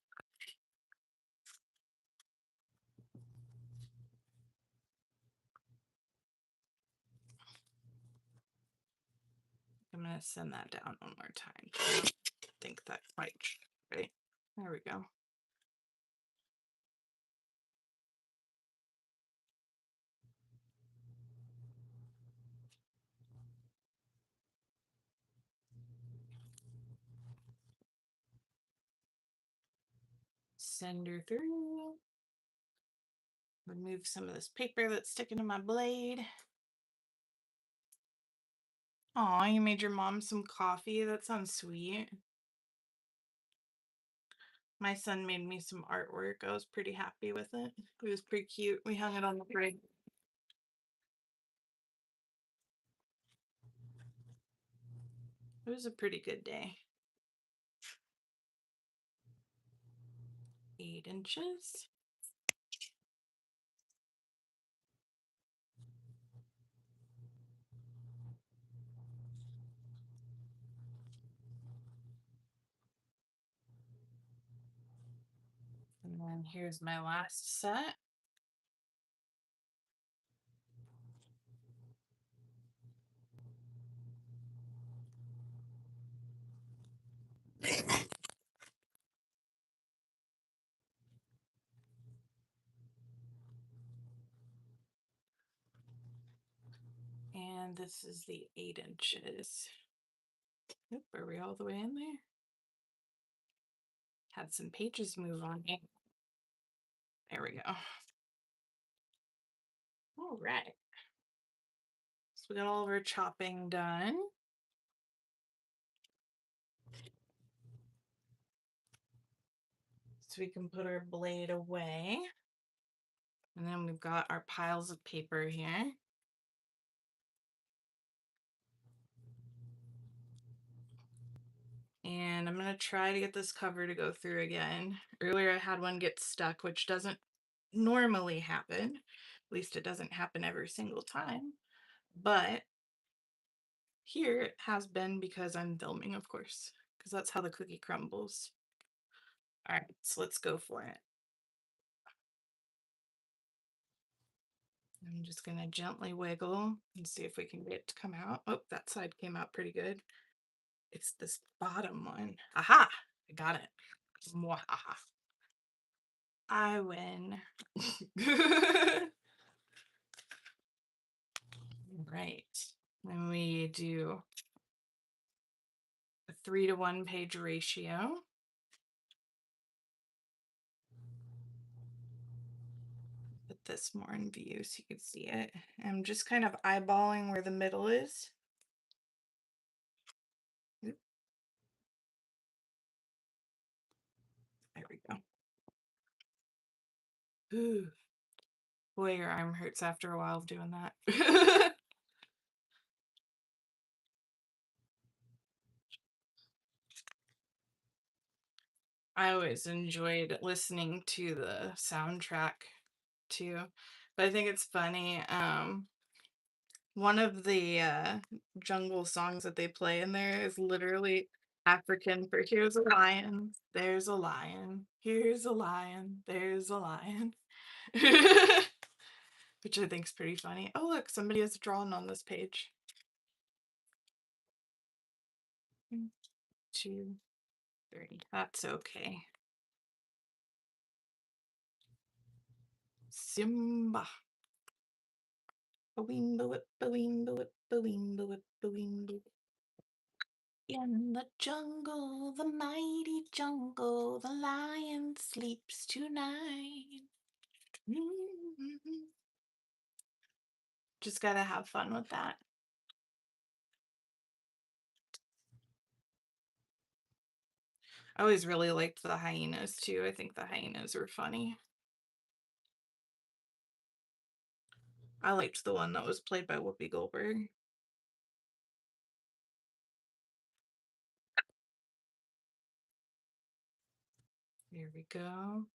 I'm going to send that down one more time. I don't think that quite right. There we go. Send her through. Remove some of this paper that's sticking to my blade. Aw, you made your mom some coffee. That sounds sweet. My son made me some artwork. I was pretty happy with it. It was pretty cute. We hung it on the fridge. It was a pretty good day. 8 inches. And then here's my last set. And this is the 8 inches. Oop, are we all the way in there? Had some pages move on me. There we go. All right. So we got all of our chopping done. So we can put our blade away. And then we've got our piles of paper here. And I'm going to try to get this cover to go through again. Earlier I had one get stuck, which doesn't normally happen. At least it doesn't happen every single time. But here it has been because I'm filming, of course, because that's how the cookie crumbles. All right, so let's go for it. I'm just going to gently wiggle and see if we can get it to come out. Oh, that side came out pretty good. It's this bottom one. Aha! I got it. Mwahaha. I win. Right. Then we do a 3-to-1 page ratio. Put this more in view so you can see it. I'm just kind of eyeballing where the middle is. Oop. There we go. Ooh. Boy, your arm hurts after a while of doing that. I always enjoyed listening to the soundtrack too. But I think it's funny. One of the jungle songs that they play in there is literally African for here's a lion, there's a lion, here's a lion, there's a lion. Which I think is pretty funny. Oh, look, somebody has drawn on this page. 1, 2, 3. That's okay. Simba. Ba-weemba whip, ba-weemba whip, ba-weemba whip, ba-weemba whip. In the jungle, the mighty jungle, the lion sleeps tonight. Just gotta have fun with that. I always really liked the hyenas too. I think the hyenas were funny. I liked the one that was played by Whoopi Goldberg. Here we go.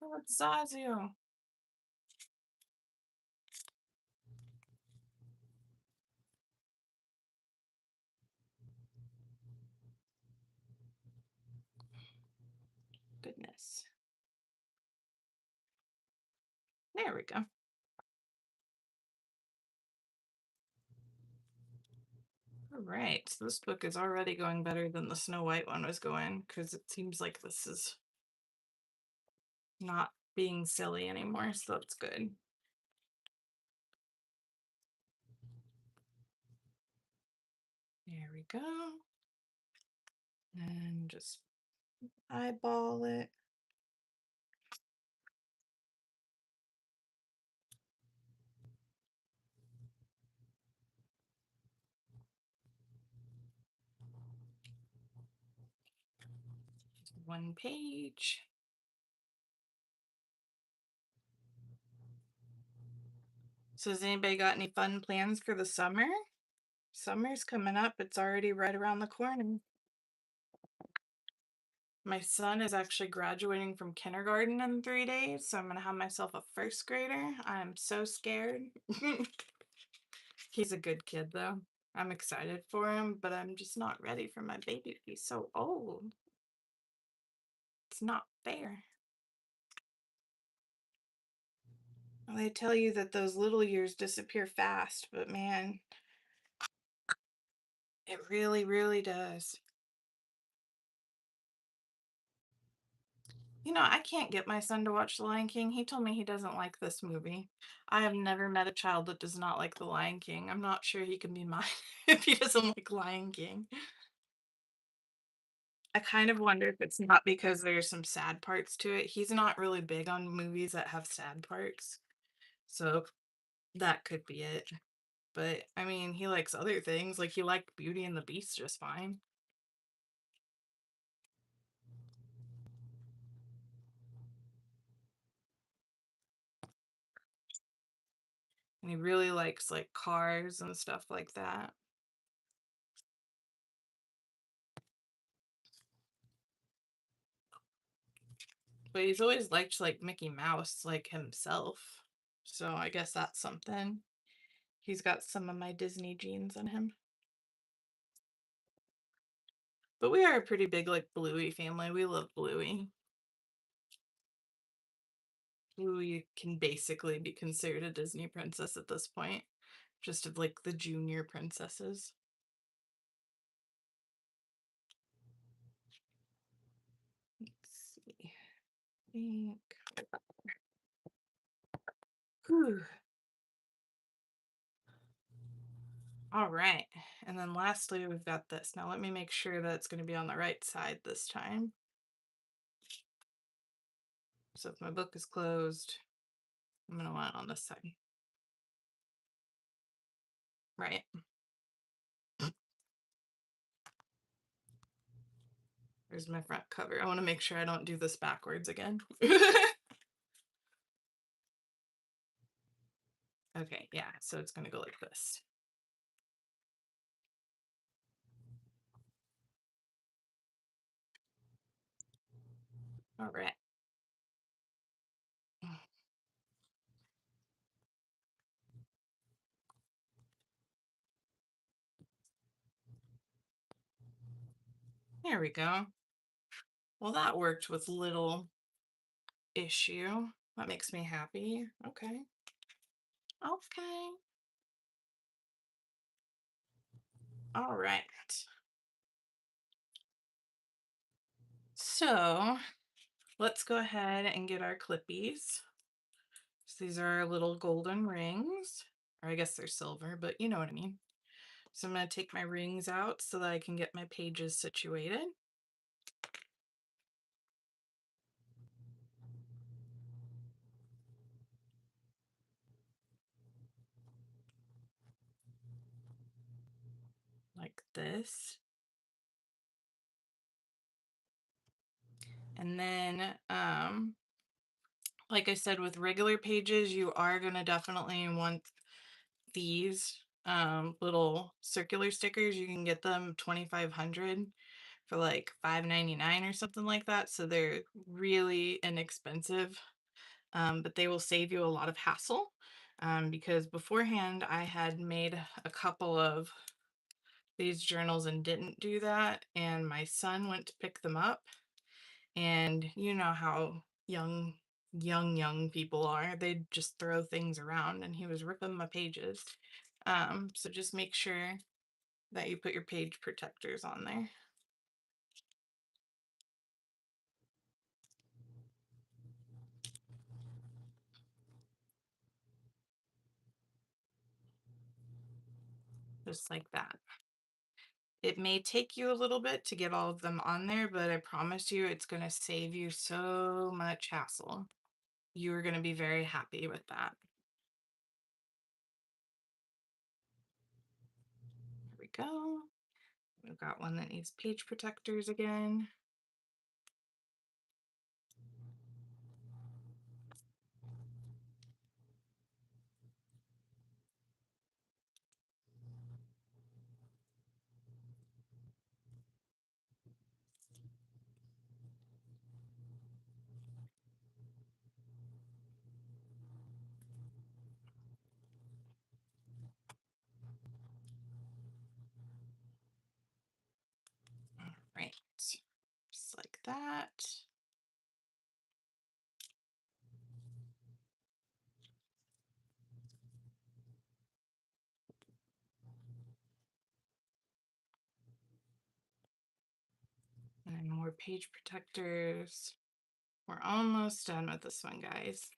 Oh, it's Zazio. Goodness. There we go. All right, so this book is already going better than the Snow White one was going because it seems like this is not being silly anymore, so that's good. There we go. And just eyeball it. One page. So has anybody got any fun plans for the summer? Summer's coming up. It's already right around the corner. My son is actually graduating from kindergarten in 3 days, so I'm going to have myself a first grader. I'm so scared. He's a good kid, though. I'm excited for him, but I'm just not ready for my baby to be so old. It's not fair. Well, they tell you that those little years disappear fast, but man, it really, really does. I can't get my son to watch The Lion King. He told me he doesn't like this movie. I have never met a child that does not like The Lion King. I'm not sure he can be mine if he doesn't like Lion King. I kind of wonder if it's not because there's some sad parts to it. He's not really big on movies that have sad parts. So that could be it. But I mean, he likes other things. Like he liked Beauty and the Beast just fine. And he really likes like cars and stuff like that. But he's always liked like Mickey Mouse like himself. So I guess that's something. He's got some of my Disney genes in him. But we are a pretty big like Bluey family. We love Bluey. Bluey can basically be considered a Disney princess at this point. Just of like the junior princesses. Let's see. Think. Whew. All right. And then lastly, we've got this. Now let me make sure that it's going to be on the right side this time. So if my book is closed, I'm going to want it on this side. Right. There's my front cover. I want to make sure I don't do this backwards again. Okay, yeah, so it's going to go like this. All right. There we go. Well, that worked with little issue. That makes me happy. Okay. Okay. All right. So let's go ahead and get our clippies. So these are our little golden rings, or I guess they're silver, but you know what I mean. So I'm going to take my rings out so that I can get my pages situated. Like this. And then, like I said, with regular pages, you are going to definitely want these little circular stickers. You can get them 2,500 for like $5.99 or something like that. So they're really inexpensive, but they will save you a lot of hassle. Because beforehand, I had made a couple of these journals and didn't do that. And my son went to pick them up. And you know how young people are. They just throw things around and he was ripping my pages. So just make sure that you put your page protectors on there. Just like that. It may take you a little bit to get all of them on there, but I promise you it's going to save you so much hassle. You are going to be very happy with that. Here we go. We've got one that needs page protectors again. Right. Just like that. And more page protectors. We're almost done with this one, guys.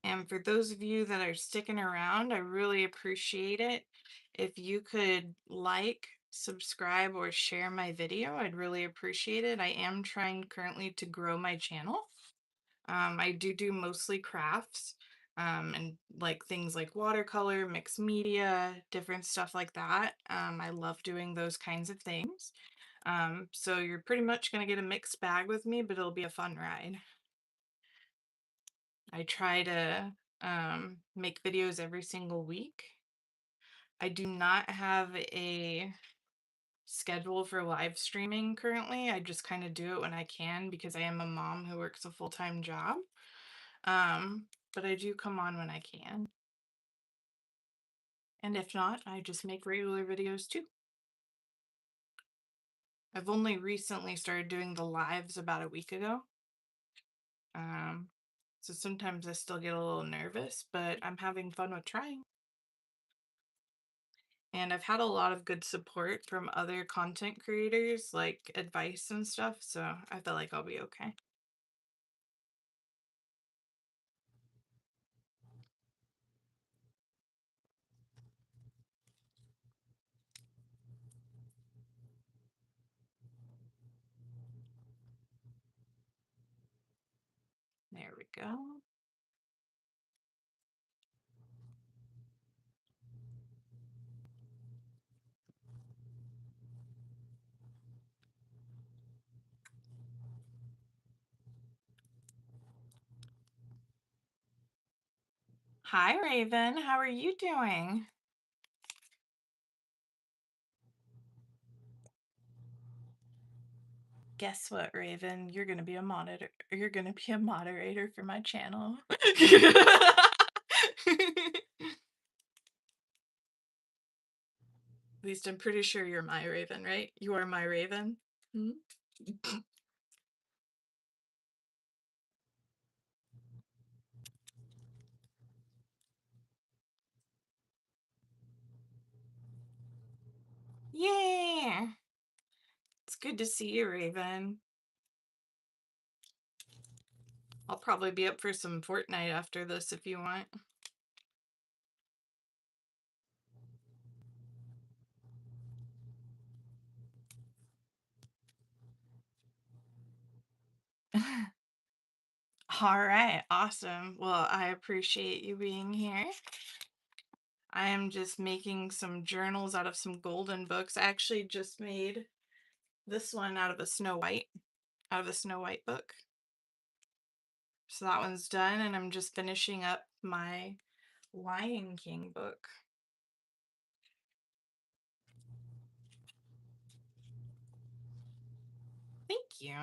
And for those of you that are sticking around, I really appreciate it. If you could like, subscribe, or share my video, I'd really appreciate it. I am trying currently to grow my channel. I do mostly crafts, and like things like watercolor, mixed media, different stuff like that. I love doing those kinds of things. So you're pretty much going to get a mixed bag with me, but it'll be a fun ride. I try to make videos every single week. I do not have a schedule for live streaming currently. I just kind of do it when I can because I am a mom who works a full-time job. But I do come on when I can. And if not, I just make regular videos too. I've only recently started doing the lives about a week ago. So sometimes I still get a little nervous, but I'm having fun with trying. And I've had a lot of good support from other content creators, like advice and stuff, so I feel like I'll be okay. There we go. Hi, Raven. How are you doing? Guess what, Raven? You're gonna be a monitor. You're gonna be a moderator for my channel. At least I'm pretty sure you're my Raven, right? You are my Raven. Hmm? Yeah. It's good to see you, Raven. I'll probably be up for some Fortnite after this if you want. All right, awesome. Well, I appreciate you being here. I am just making some journals out of some golden books. I actually just made this one out of a Snow White, out of a Snow White book. So that one's done, and I'm just finishing up my Lion King book. Thank you.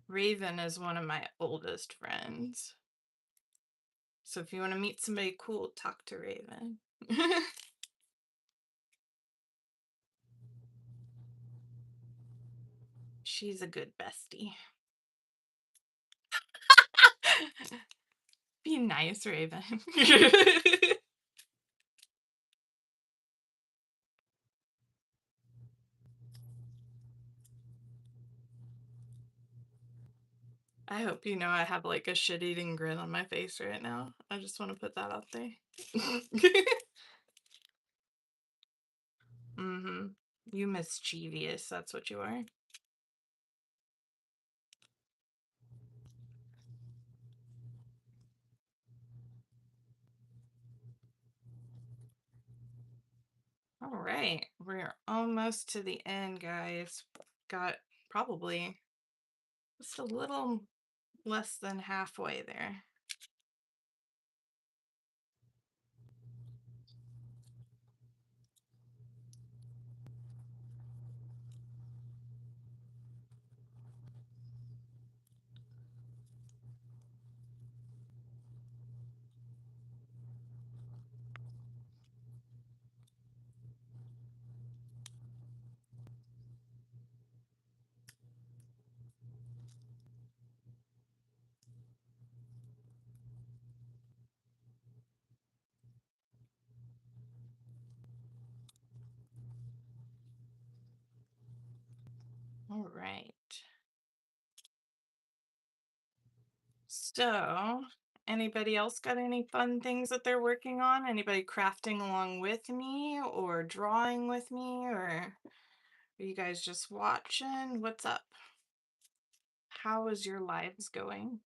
Raven is one of my oldest friends. So if you want to meet somebody cool, talk to Raven. She's a good bestie. Be nice, Raven. I hope you know I have like a shit-eating grin on my face right now. I just want to put that out there. Mm-hmm. You mischievous, that's what you are. All right, we're almost to the end, guys. Got probably just a little less than halfway there. All right. So, anybody else got any fun things that they're working on? Anybody crafting along with me or drawing with me, or are you guys just watching? What's up? How is your lives going?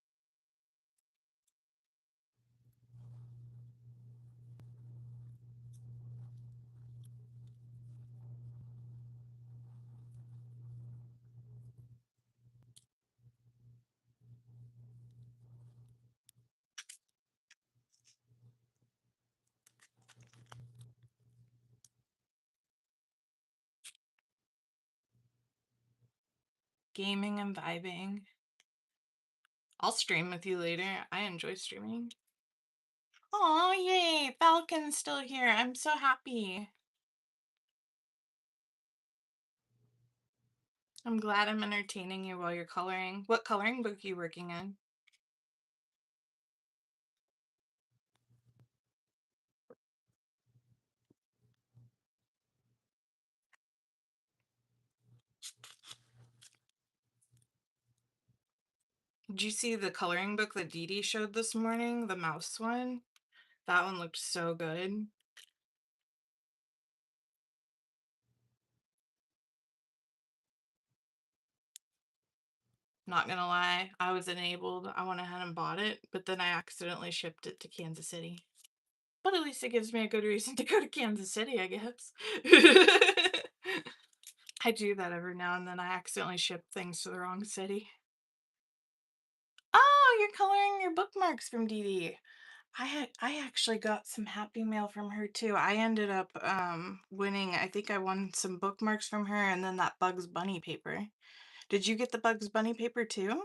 Gaming and vibing. I'll stream with you later. I enjoy streaming. Oh, yay! Falcon's still here. I'm so happy. I'm glad I'm entertaining you while you're coloring. What coloring book are you working in? Did you see the coloring book that Dee Dee showed this morning? The mouse one? That one looked so good. Not gonna lie, I was enabled. I went ahead and bought it, but then I accidentally shipped it to Kansas City. But at least it gives me a good reason to go to Kansas City, I guess. I do that every now and then. I accidentally ship things to the wrong city. Oh, you're coloring your bookmarks from Dee Dee. I actually got some happy mail from her too. I ended up winning. I think I won some bookmarks from her and then that Bugs Bunny paper. Did you get the Bugs Bunny paper too?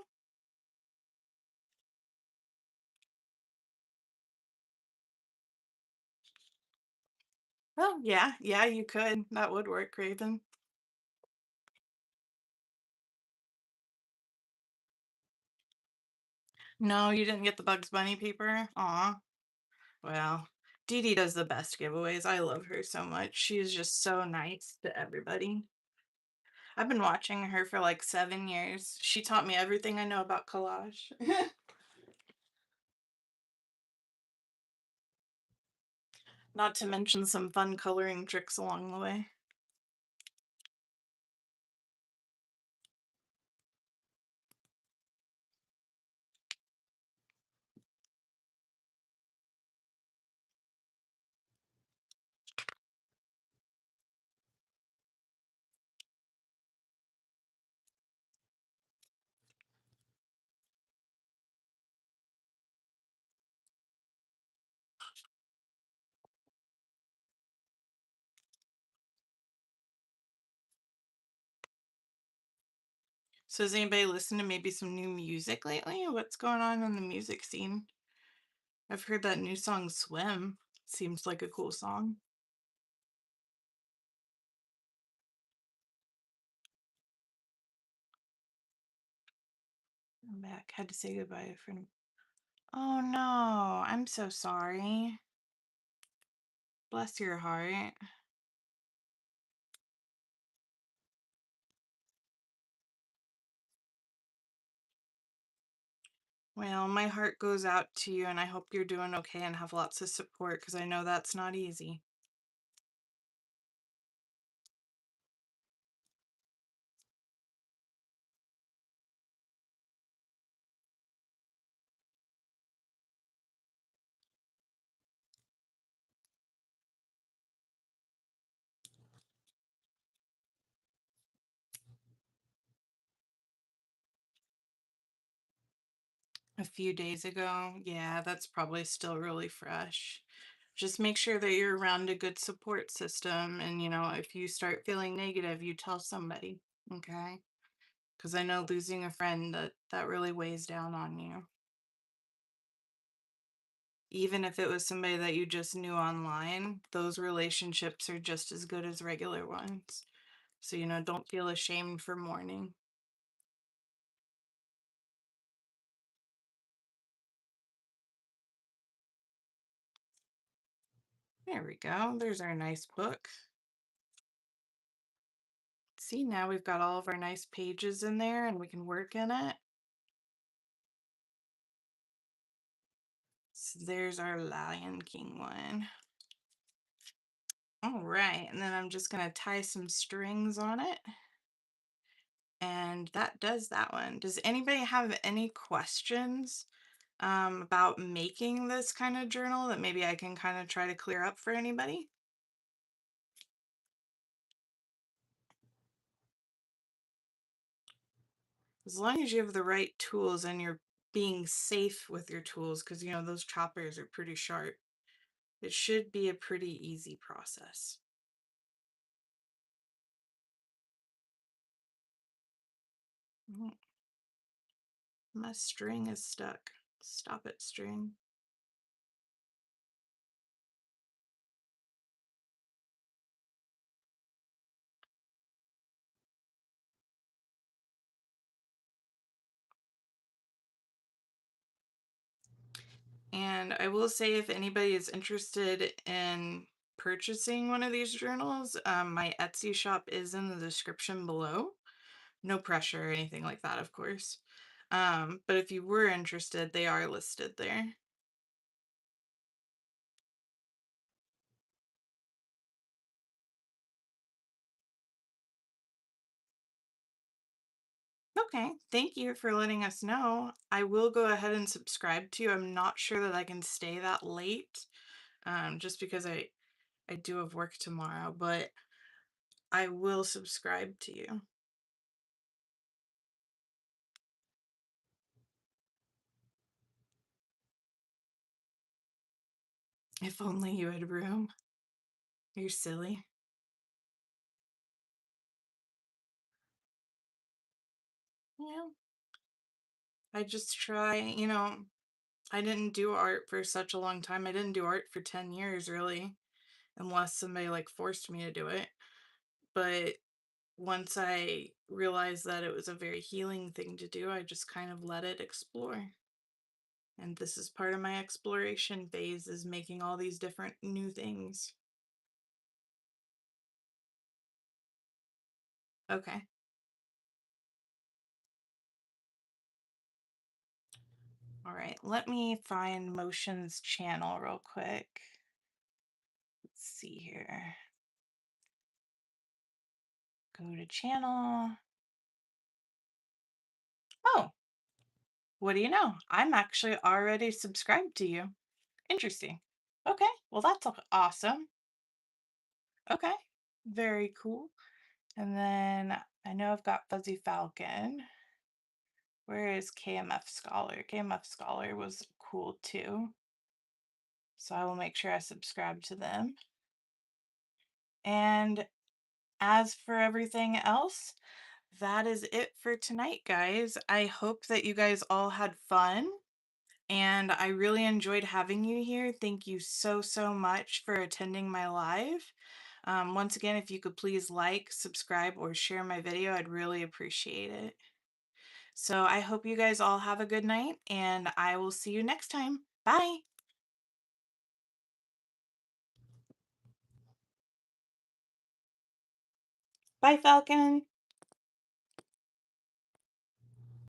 Oh, yeah. Yeah, you could. That would work, Raven. No, you didn't get the Bugs Bunny paper? Aw. Well, Dee Dee does the best giveaways. I love her so much. She is just so nice to everybody. I've been watching her for like 7 years. She taught me everything I know about collage. Not to mention some fun coloring tricks along the way. So has anybody listened to maybe some new music lately? What's going on in the music scene? I've heard that new song Swim. Seems like a cool song. I'm back. Had to say goodbye for. Oh no, I'm so sorry. Bless your heart. Well, my heart goes out to you, and I hope you're doing okay and have lots of support because I know that's not easy. A few days ago, yeah, that's probably still really fresh. Just make sure that you're around a good support system, and if you start feeling negative, you tell somebody, okay? Because I know losing a friend that really weighs down on you. Even if it was somebody that you just knew online, those relationships are just as good as regular ones. So, don't feel ashamed for mourning. There we go. There's our nice book. See, now we've got all of our nice pages in there and we can work in it. So there's our Lion King one. All right, and then I'm just gonna tie some strings on it. And that does that one. Does anybody have any questions about making this kind of journal that maybe I can kind of try to clear up for anybody? As long as you have the right tools and you're being safe with your tools, because you know those choppers are pretty sharp, it should be a pretty easy process. Mm, my string is stuck. Stop it, string. And I will say, if anybody is interested in purchasing one of these journals, my Etsy shop is in the description below. No pressure or anything like that, of course. But if you were interested, they are listed there. Okay, thank you for letting us know. I will go ahead and subscribe to you. I'm not sure that I can stay that late, just because I do have work tomorrow, but I will subscribe to you. If only you had room. You're silly. Yeah, I just try, I didn't do art for such a long time. I didn't do art for 10 years really, unless somebody like forced me to do it. But once I realized that it was a very healing thing to do, I just kind of let it explore. And this is part of my exploration phase, is making all these different new things. Okay. All right. Let me find Motion's channel real quick. Let's see here. Go to channel. Oh, what do you know? I'm actually already subscribed to you. Interesting. Okay. Well, that's awesome. Okay. Very cool. And then I know I've got Fuzzy Falcon. Where is KMF Scholar? KMF Scholar was cool too. So I will make sure I subscribe to them. And as for everything else, that is it for tonight, guys. I hope that you guys all had fun. And I really enjoyed having you here. Thank you so, so much for attending my live. Once again, if you could please like, subscribe, or share my video, I'd really appreciate it. So I hope you guys all have a good night, and I will see you next time. Bye. Bye, Falcon.